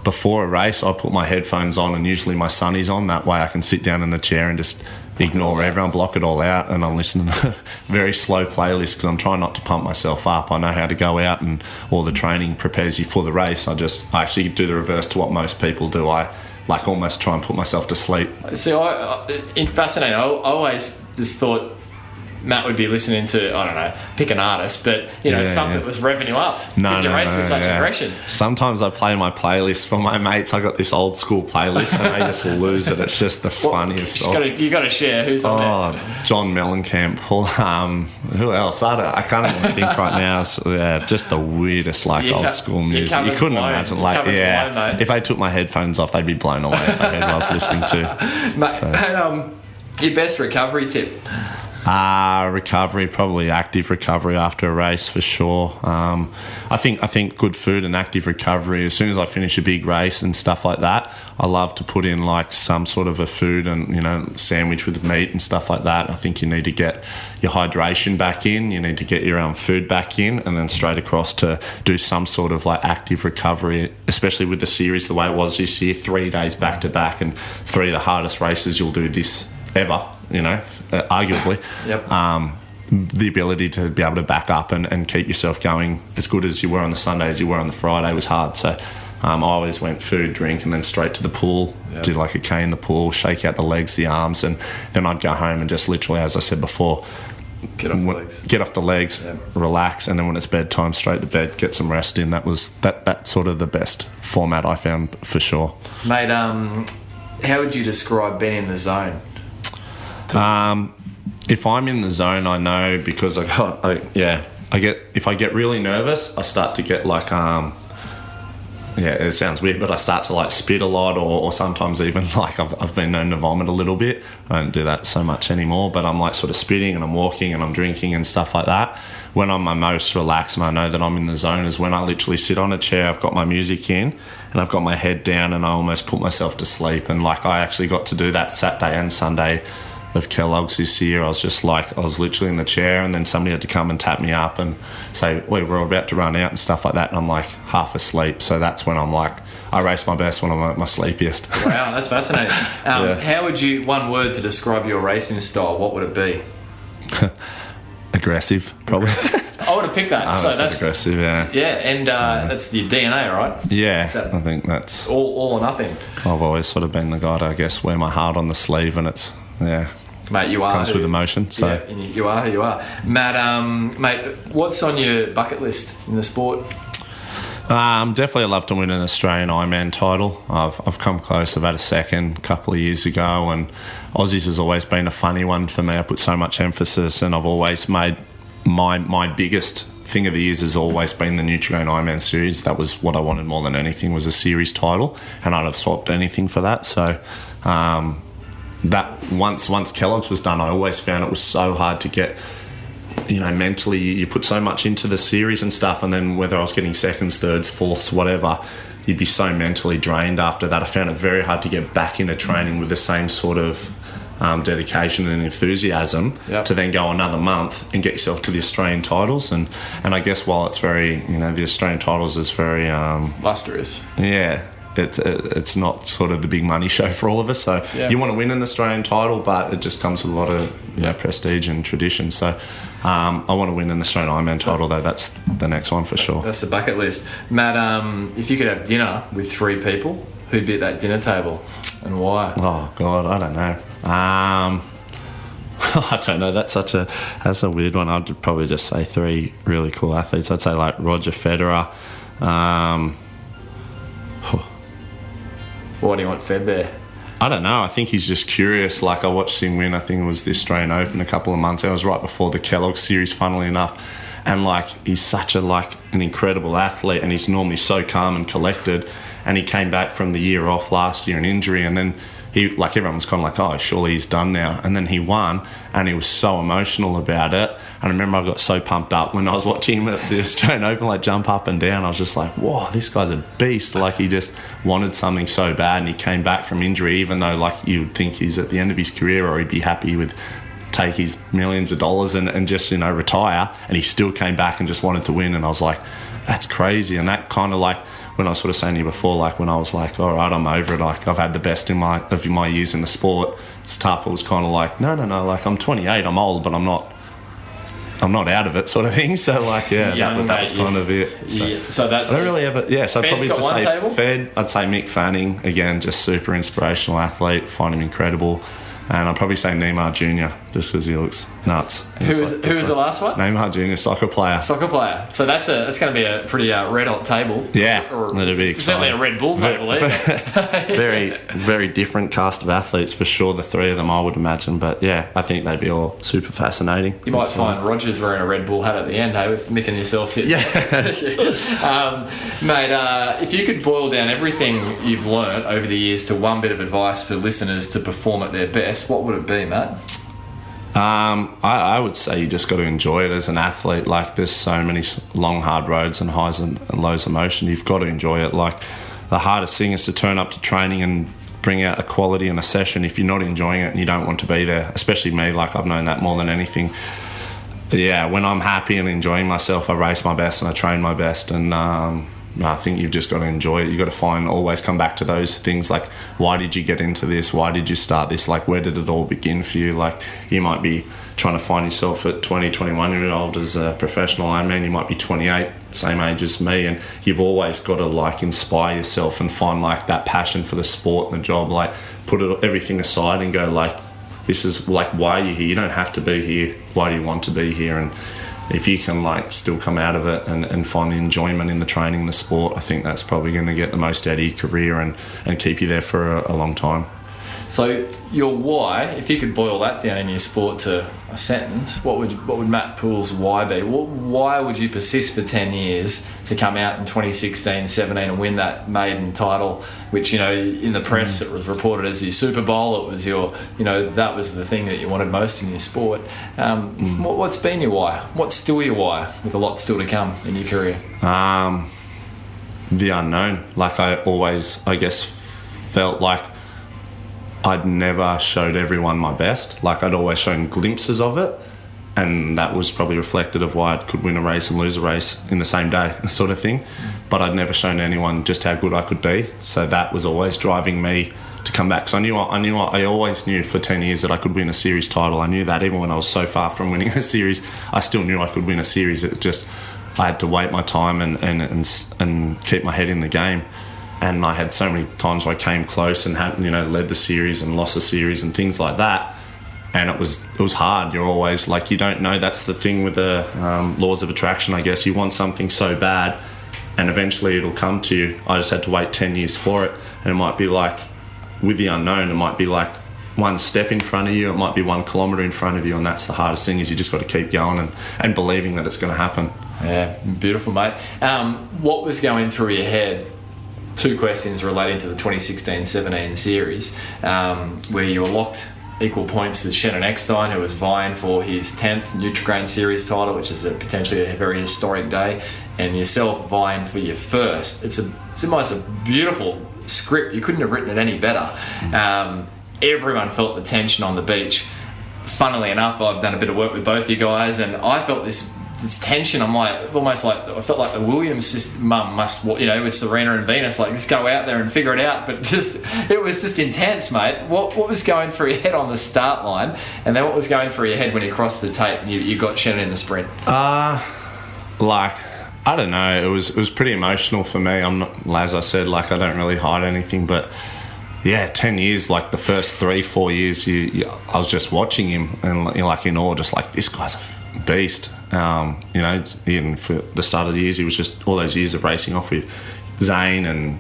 before a race, I put my headphones on, and usually my sunny's on. That way I can sit down in the chair and just ignore everyone, block it all out, and I'm listening to a very slow playlist because I'm trying not to pump myself up. I know how to go out, and all the training prepares you for the race. I actually do the reverse to what most people do. I almost try and put myself to sleep. See, it's fascinating. I always just thought Matt would be listening to, I don't know, pick an artist, but something that was revenue up. Because you race with such aggression. Sometimes I play my playlist for my mates. I got this old school playlist, and they just lose it. It's just the funniest. You got to share. Who's on there? John Mellencamp. Who else? I can't even think right now. So, just the weirdest old school music. You couldn't imagine. If I took my headphones off, they'd be blown away if they heard what I was listening to. Your best recovery tip? Recovery, probably active recovery after a race for sure. I think good food and active recovery. As soon as I finish a big race and stuff like that, I love to put in some sort of a food and sandwich with meat and stuff like that. I think you need to get your hydration back in. You need to get your food back in, and then straight across to do some sort of active recovery. Especially with the series the way it was this year, 3 days back to back, and 3 of the hardest races you'll do this ever, arguably. Yep. The ability to be able to back up and keep yourself going as good as you were on the Sunday as you were on the Friday was hard. So I always went food, drink, and then straight to the pool. Yep. Did a K in the pool, shake out the legs, the arms, and then I'd go home and just literally, as I said before, get off the legs, yep. Relax, and then when it's bedtime, straight to bed, get some rest in. That was that's sort of the best format I found for sure. Mate, how would you describe being in the zone? If I'm in the zone, I know because if I get really nervous, I start to get it sounds weird, but I start to spit a lot, or sometimes even I've been known to vomit a little bit. I don't do that so much anymore, but I'm sort of spitting, and I'm walking, and I'm drinking and stuff like that. When I'm my most relaxed and I know that I'm in the zone is when I literally sit on a chair, I've got my music in, and I've got my head down, and I almost put myself to sleep. And I actually got to do that Saturday and Sunday of Kellogg's this year. I was literally in the chair, and then somebody had to come and tap me up and say, we're about to run out and stuff like that, and I'm half asleep. So that's when I'm I race my best when I'm at my sleepiest. Wow, that's fascinating. How would you, one word to describe your racing style, what would it be? Aggressive, probably. I would have picked that. So that's aggressive, yeah. Yeah, and that's your DNA, right? Yeah, I think that's all or nothing. I've always sort of been the guy to, I guess, wear my heart on the sleeve, and it's mate, you are comes with emotion. So yeah, you are who you are, Matt. Mate, what's on your bucket list in the sport? Definitely, I'd love to win an Australian Ironman title. I've come close. I've had a second a couple of years ago, and Aussies has always been a funny one for me. I put so much emphasis, and I've always made my biggest thing of the years has always been the Nutri-Grain Ironman series. That was what I wanted more than anything, was a series title, and I'd have swapped anything for that. So that once Kellogg's was done, I always found it was so hard to get, mentally you put so much into the series and stuff, and then whether I was getting seconds, thirds, fourths, whatever, you'd be so mentally drained after that. I found it very hard to get back into training with the same sort of dedication and enthusiasm to then go another month and get yourself to the Australian titles. And I guess while it's very, the Australian titles is very lustrous. Yeah. It's not sort of the big money show for all of us. So you want to win an Australian title, but it just comes with a lot of prestige and tradition. So I want to win an Australian Ironman title, though. That's the next one for sure. That's the bucket list. Matt, if you could have dinner with 3 people, who'd be at that dinner table and why? Oh, God, I don't know. I don't know. That's a weird one. I'd probably just say 3 really cool athletes. I'd say Roger Federer. Why do you want Fed there? I don't know. I think he's just curious. I watched him win, I think it was the Australian Open a couple of months ago. It was right before the Kellogg series, funnily enough. And he's such an incredible athlete, and he's normally so calm and collected. And he came back from the year off last year in injury, and then he, everyone was kind of oh, surely he's done now. And then he won, and he was so emotional about it. And I remember I got so pumped up when I was watching him at the Australian Open, jump up and down. I was just whoa, this guy's a beast. He just wanted something so bad, and he came back from injury, even though you'd think he's at the end of his career, or he'd be happy with take his millions of dollars and just, retire, and he still came back and just wanted to win. And I was like, that's crazy. And that kind of like, when I was sort of saying to you before, like when I was like, all right, I'm over it, like I've had the best of my years in the sport, it's tough. It was kind of like, no, like I'm 28, I'm old, but I'm not out of it, sort of thing. So like, that was kind of it. So that's. I don't really ever. Yeah, so I'd probably just say table? Fed. I'd say Mick Fanning again, just super inspirational athlete. Find him incredible. And I'd probably say Neymar Jr. just because he looks nuts. Who was the last one? Neymar Jr. Soccer player. So that's going to be a pretty red hot table. Yeah, that'd be exciting. Certainly a Red Bull table. Very, very different cast of athletes for sure. The three of them, I would imagine. But yeah, I think they'd be all super fascinating. You might find Rogers wearing a Red Bull hat at the end, hey, with Mick and yourself sitting. Yeah. Mate, if you could boil down everything you've learnt over the years to one bit of advice for listeners to perform at their best, what would it be, Matt? I would say you just got to enjoy it as an athlete. Like, there's so many long, hard roads and highs and lows of motion. You've got to enjoy it. Like, the hardest thing is to turn up to training and bring out a quality in a session if you're not enjoying it and you don't want to be there. Especially me, like, I've known that more than anything. Yeah, when I'm happy and enjoying myself, I race my best and I train my best. And I think you've just got to enjoy it. You've got to always come back to those things like, why did you get into this? Why did you start this? Like, where did it all begin for you? Like, you might be trying to find yourself at 20, 21-year-old as a professional Ironman. You might be 28, same age as me. And you've always got to, like, inspire yourself and find, like, that passion for the sport and the job. Like, put everything aside and go, like, this is, like, why are you here? You don't have to be here. Why do you want to be here? And if you can, like, still come out of it and find the enjoyment in the training, the sport, I think that's probably going to get the most out of your career and keep you there for a long time. So your why, if you could boil that down in your sport to a sentence, what would Matt Poole's why be? Why would you persist for 10 years to come out in 2016, 17 and win that maiden title, which, in the press it was reported as your Super Bowl, it was your, that was the thing that you wanted most in your sport. What's been your why? What's still your why, with a lot still to come in your career? The unknown. Like, I always, I guess, felt like I'd never showed everyone my best. Like, I'd always shown glimpses of it, and that was probably reflected of why I could win a race and lose a race in the same day, sort of thing. But I'd never shown anyone just how good I could be. So that was always driving me to come back. So I always knew for 10 years that I could win a series title. I knew that even when I was so far from winning a series, I still knew I could win a series. It just, I had to wait my time and keep my head in the game. And I had so many times where I came close and had, led the series and lost the series and things like that. And it was hard. You're always like, you don't know. That's the thing with the laws of attraction, I guess. You want something so bad and eventually it'll come to you. I just had to wait 10 years for it. And it might be like, with the unknown, it might be like one step in front of you. It might be 1 kilometre in front of you. And that's the hardest thing, is you just got to keep going and believing that it's going to happen. Yeah, beautiful, mate. What was going through your head? 2 questions relating to the 2016-17 series, where you were locked equal points with Shannon Eckstein, who was vying for his 10th Nutri-Grain series title, which is potentially a very historic day, and yourself vying for your first. It's almost a beautiful script. You couldn't have written it any better. Everyone felt the tension on the beach. Funnily enough, I've done a bit of work with both you guys, and I felt this tension. I'm like, almost like, I felt like the Williams mum must, with Serena and Venus, like, just go out there and figure it out. But it was just intense, mate. What was going through your head on the start line, and then what was going through your head when you crossed the tape and you got Shannon in the sprint? I don't know. It was pretty emotional for me. I'm not, as I said, like, I don't really hide anything, but yeah, 10 years, like the first 3-4 years, I was just watching him and like in awe, just like, this guy's a beast. Even for the start of the years, he was just all those years of racing off with Zane and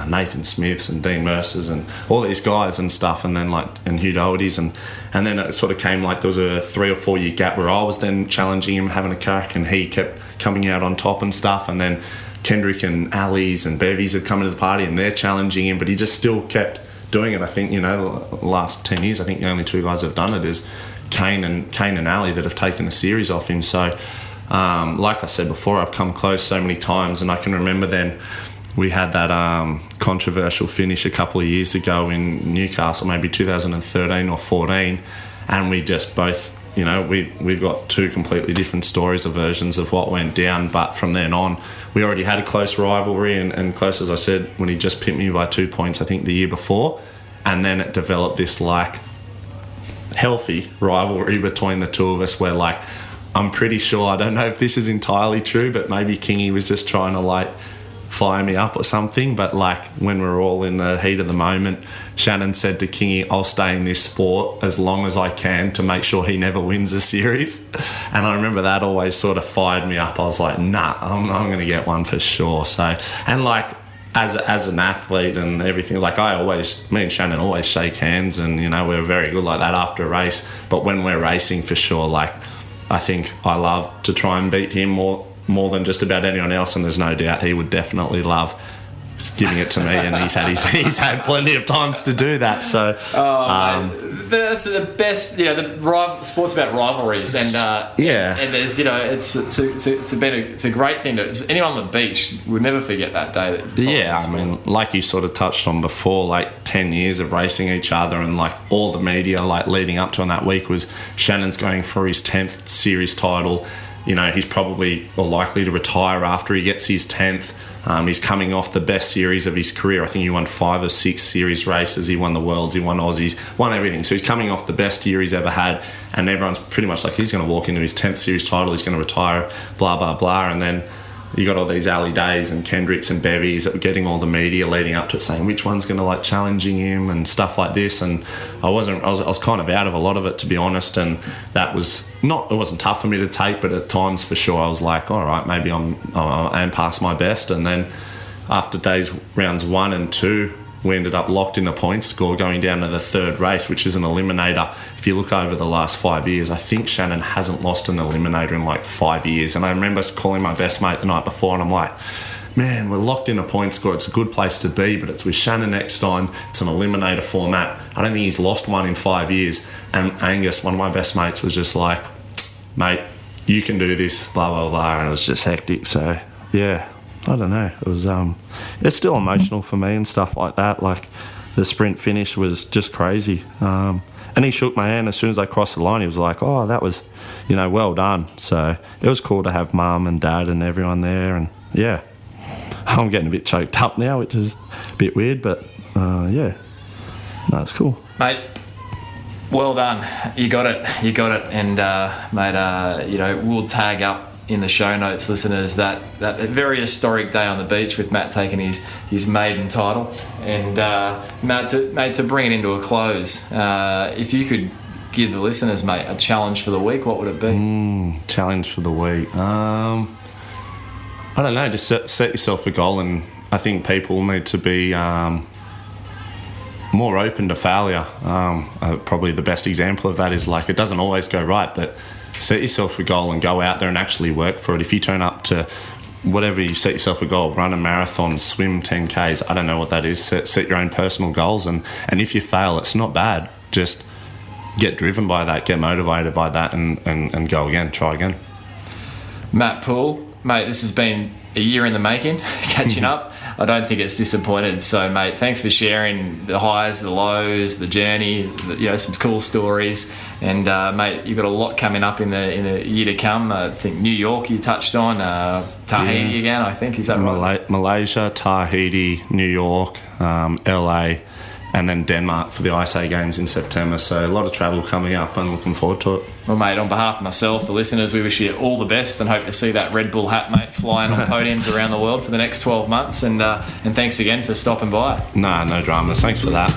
Nathan Smiths and Dean Mercers and all these guys and stuff, and then and Hugh Doherty's, and then it sort of came like there was a 3 or 4 year gap where I was then challenging him, having a crack, and he kept coming out on top and stuff, and then Kendrick and Ali's and Bevies had come into the party and they're challenging him, but he just still kept doing it. I think the last 10 years, I think the only 2 guys that have done it is Kane and Ali that have taken a series off him. So like I said before, I've come close so many times, and I can remember then we had that controversial finish a couple of years ago in Newcastle, maybe 2013 or 14, and we just both you know, we've got two completely different stories or versions of what went down. But from then on, we already had a close rivalry, and close, as I said, when he just pipped me by 2 points, I think the year before. And then it developed this like healthy rivalry between the two of us where like, I'm pretty sure, I don't know if this is entirely true, but maybe Kingy was just trying to like fire me up or something. But like when we were all in the heat of the moment, Shannon said to Kingy, I'll stay in this sport as long as I can to make sure he never wins a series. And I remember that always sort of fired me up. I was like, nah, I'm going to get one for sure. So, and like as an athlete and everything, like me and Shannon always shake hands, and you know, we're very good like that after a race. But when we're racing, for sure, like I think I love to try and beat him more than just about anyone else, and there's no doubt he would definitely love giving it to me, and he's had plenty of times to do that. So that's the best, you know, the sport's about rivalries, and and there's, you know, it's a great thing to anyone on the beach would never forget that day. I mean, like you sort of touched on before, like 10 years of racing each other, and like all the media like leading up to on that week was Shannon's going for his 10th series title. You know, he's probably or likely to retire after he gets his 10th. He's coming off the best series of his career. I think he won 5 or 6 series races. He won the Worlds, he won Aussies, won everything. So he's coming off the best year he's ever had, and everyone's pretty much like, he's going to walk into his 10th series title, he's going to retire, blah, blah, blah. And then you got all these Ali Days and Kendricks and Bevies that were getting all the media leading up to it saying which one's going to like challenging him and stuff like this. And I was kind of out of a lot of it, to be honest. And that was it wasn't tough for me to take, but at times for sure I was like, all right, maybe I'm past my best. And then after rounds 1 and 2, we ended up locked in a point score going down to the third race, which is an eliminator. If you look over the last 5 years, I think Shannon hasn't lost an eliminator in like 5 years. And I remember calling my best mate the night before, and I'm like, man, we're locked in a point score. It's a good place to be, but it's with Shannon next time. It's an eliminator format. I don't think he's lost one in 5 years. And Angus, one of my best mates, was just like, mate, you can do this, blah, blah, blah. And it was just hectic. So, yeah. I don't know. It was it's still emotional for me and stuff like that. Like the sprint finish was just crazy. And he shook my hand as soon as I crossed the line. He was like, "Oh, that was, you know, well done." So it was cool to have mum and dad and everyone there. And yeah, I'm getting a bit choked up now, which is a bit weird, but yeah, no, it's cool, mate. Well done. You got it. And mate, you know, we'll tag up in the show notes, listeners, that very historic day on the beach with Matt taking his maiden title. And Matt, to bring it into a close, if you could give the listeners, mate, a challenge for the week, what would it be? Challenge for the week. I don't know. Just set yourself a goal, and I think people need to be more open to failure. Probably the best example of that is like, it doesn't always go right, but set yourself a goal and go out there and actually work for it. If you turn up to whatever you set yourself a goal, run a marathon, swim 10Ks, I don't know what that is, set your own personal goals, and if you fail, it's not bad. Just get driven by that, get motivated by that, and go again, try again. Matt Poole, mate, this has been a year in the making, catching up. I don't think it's disappointed. So, mate, thanks for sharing the highs, the lows, the journey, you know, some cool stories. And, mate, you've got a lot coming up in the year to come. I think New York you touched on, Tahiti again, I think. Is that right? Malaysia, Tahiti, New York, LA, and then Denmark for the ISA Games in September. So a lot of travel coming up, and looking forward to it. Well, mate, on behalf of myself, the listeners, we wish you all the best and hope to see that Red Bull hat, mate, flying on podiums around the world for the next 12 months. And thanks again for stopping by. No dramas. Thanks for that.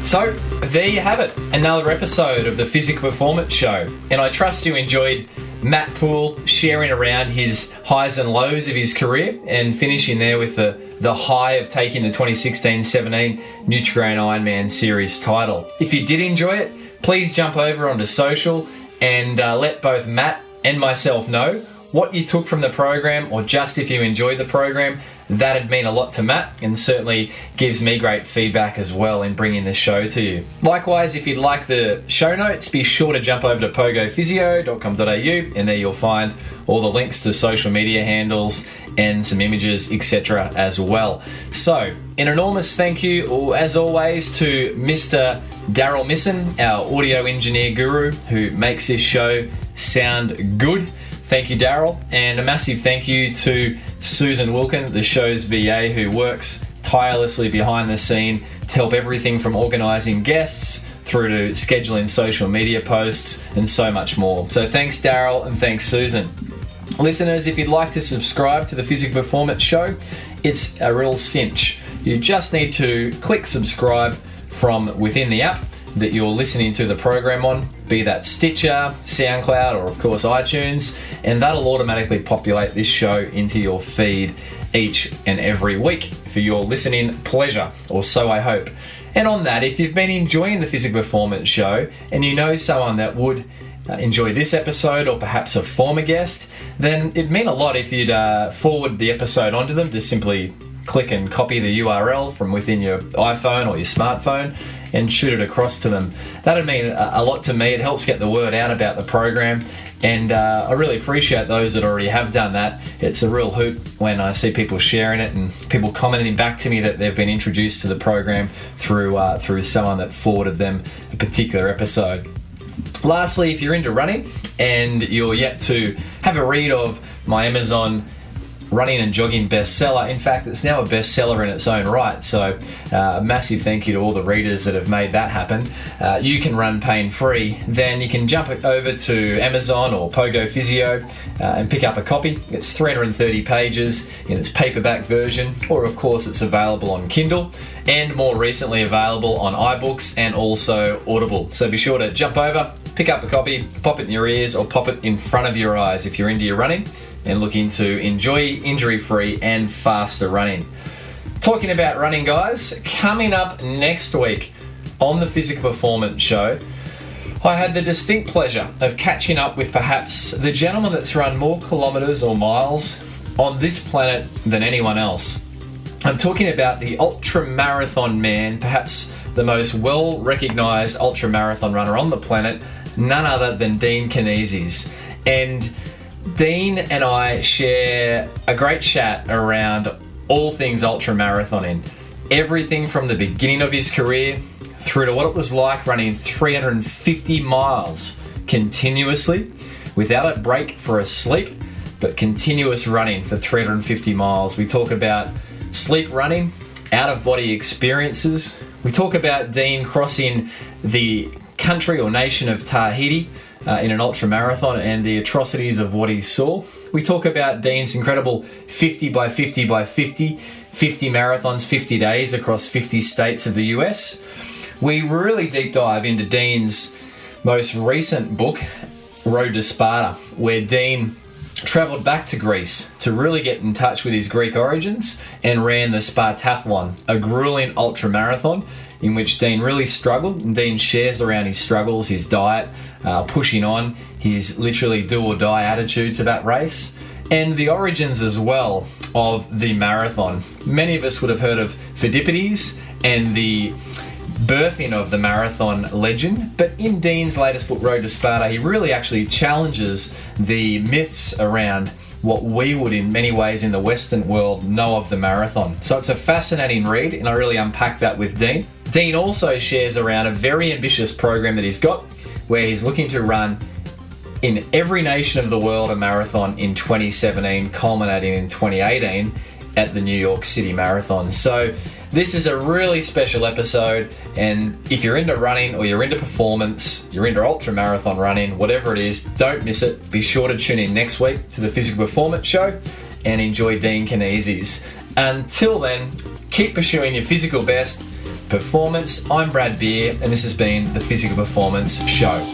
So, there you have it, another episode of the Physical Performance Show. And I trust you enjoyed Matt Poole sharing around his highs and lows of his career, and finishing there with the high of taking the 2016-17 Nutri-Grain Ironman Series title. If you did enjoy it, please jump over onto social and let both Matt and myself know what you took from the program, or just if you enjoyed the program. That'd mean a lot to Matt, and certainly gives me great feedback as well in bringing the show to you. Likewise, if you'd like the show notes, be sure to jump over to pogophysio.com.au, and there you'll find all the links to social media handles and some images, etc. as well. So, an enormous thank you, as always, to Mr. Daryl Misson, our audio engineer guru, who makes this show sound good. Thank you, Daryl. And a massive thank you to Susan Wilkin, the show's VA, who works tirelessly behind the scene to help everything from organising guests through to scheduling social media posts and so much more. So thanks, Daryl, and thanks, Susan. Listeners, if you'd like to subscribe to the Physical Performance Show, it's a real cinch. You just need to click subscribe from within the app that you're listening to the program on, be that Stitcher, SoundCloud, or of course iTunes, and that'll automatically populate this show into your feed each and every week for your listening pleasure, or so I hope. And on that, if you've been enjoying the Physical Performance Show and you know someone that would enjoy this episode, or perhaps a former guest, then it'd mean a lot if you'd forward the episode onto them. Just simply click and copy the URL from within your iPhone or your smartphone and shoot it across to them. That'd mean a lot to me. It helps get the word out about the program, and I really appreciate those that already have done that. It's a real hoot when I see people sharing it and people commenting back to me that they've been introduced to the program through someone that forwarded them a particular episode. Lastly, if you're into running and you're yet to have a read of my Amazon running and jogging bestseller. In fact, it's now a bestseller in its own right. So a massive thank you to all the readers that have made that happen. You can run pain-free. Then you can jump over to Amazon or POGO Physio and pick up a copy. It's 330 pages in its paperback version, or of course it's available on Kindle, and more recently available on iBooks and also Audible. So be sure to jump over, pick up a copy, pop it in your ears, or pop it in front of your eyes if you're into your running and looking to enjoy injury-free and faster running. Talking about running, guys, coming up next week on the Physical Performance Show, I had the distinct pleasure of catching up with perhaps the gentleman that's run more kilometres or miles on this planet than anyone else. I'm talking about the ultra-marathon man, perhaps the most well-recognised ultra-marathon runner on the planet, none other than Dean Canizes. And Dean and I share a great chat around all things ultra-marathoning. Everything from the beginning of his career through to what it was like running 350 miles continuously without a break for a sleep, but continuous running for 350 miles. We talk about sleep running, out-of-body experiences. We talk about Dean crossing the country or nation of Tahiti in an ultra-marathon and the atrocities of what he saw. We talk about Dean's incredible 50 by 50 by 50 marathons, 50 days across 50 states of the US. We really deep dive into Dean's most recent book, Road to Sparta, where Dean travelled back to Greece to really get in touch with his Greek origins and ran the Spartathlon, a grueling ultra-marathon in which Dean really struggled. And Dean shares around his struggles, his diet, pushing on, his literally do or die attitude to that race, and the origins as well of the marathon. Many of us would have heard of Pheidippides and the birthing of the marathon legend, but in Dean's latest book, Road to Sparta, he really actually challenges the myths around what we would in many ways in the Western world know of the marathon. So it's a fascinating read, and I really unpack that with Dean. Dean also shares around a very ambitious program that he's got, where he's looking to run in every nation of the world a marathon in 2017, culminating in 2018 at the New York City Marathon. So this is a really special episode, and if you're into running or you're into performance, you're into ultra-marathon running, whatever it is, don't miss it. Be sure to tune in next week to the Physical Performance Show and enjoy Dean Canizes. Until then, keep pursuing your physical best performance. I'm Brad Beer, and this has been the Physical Performance Show.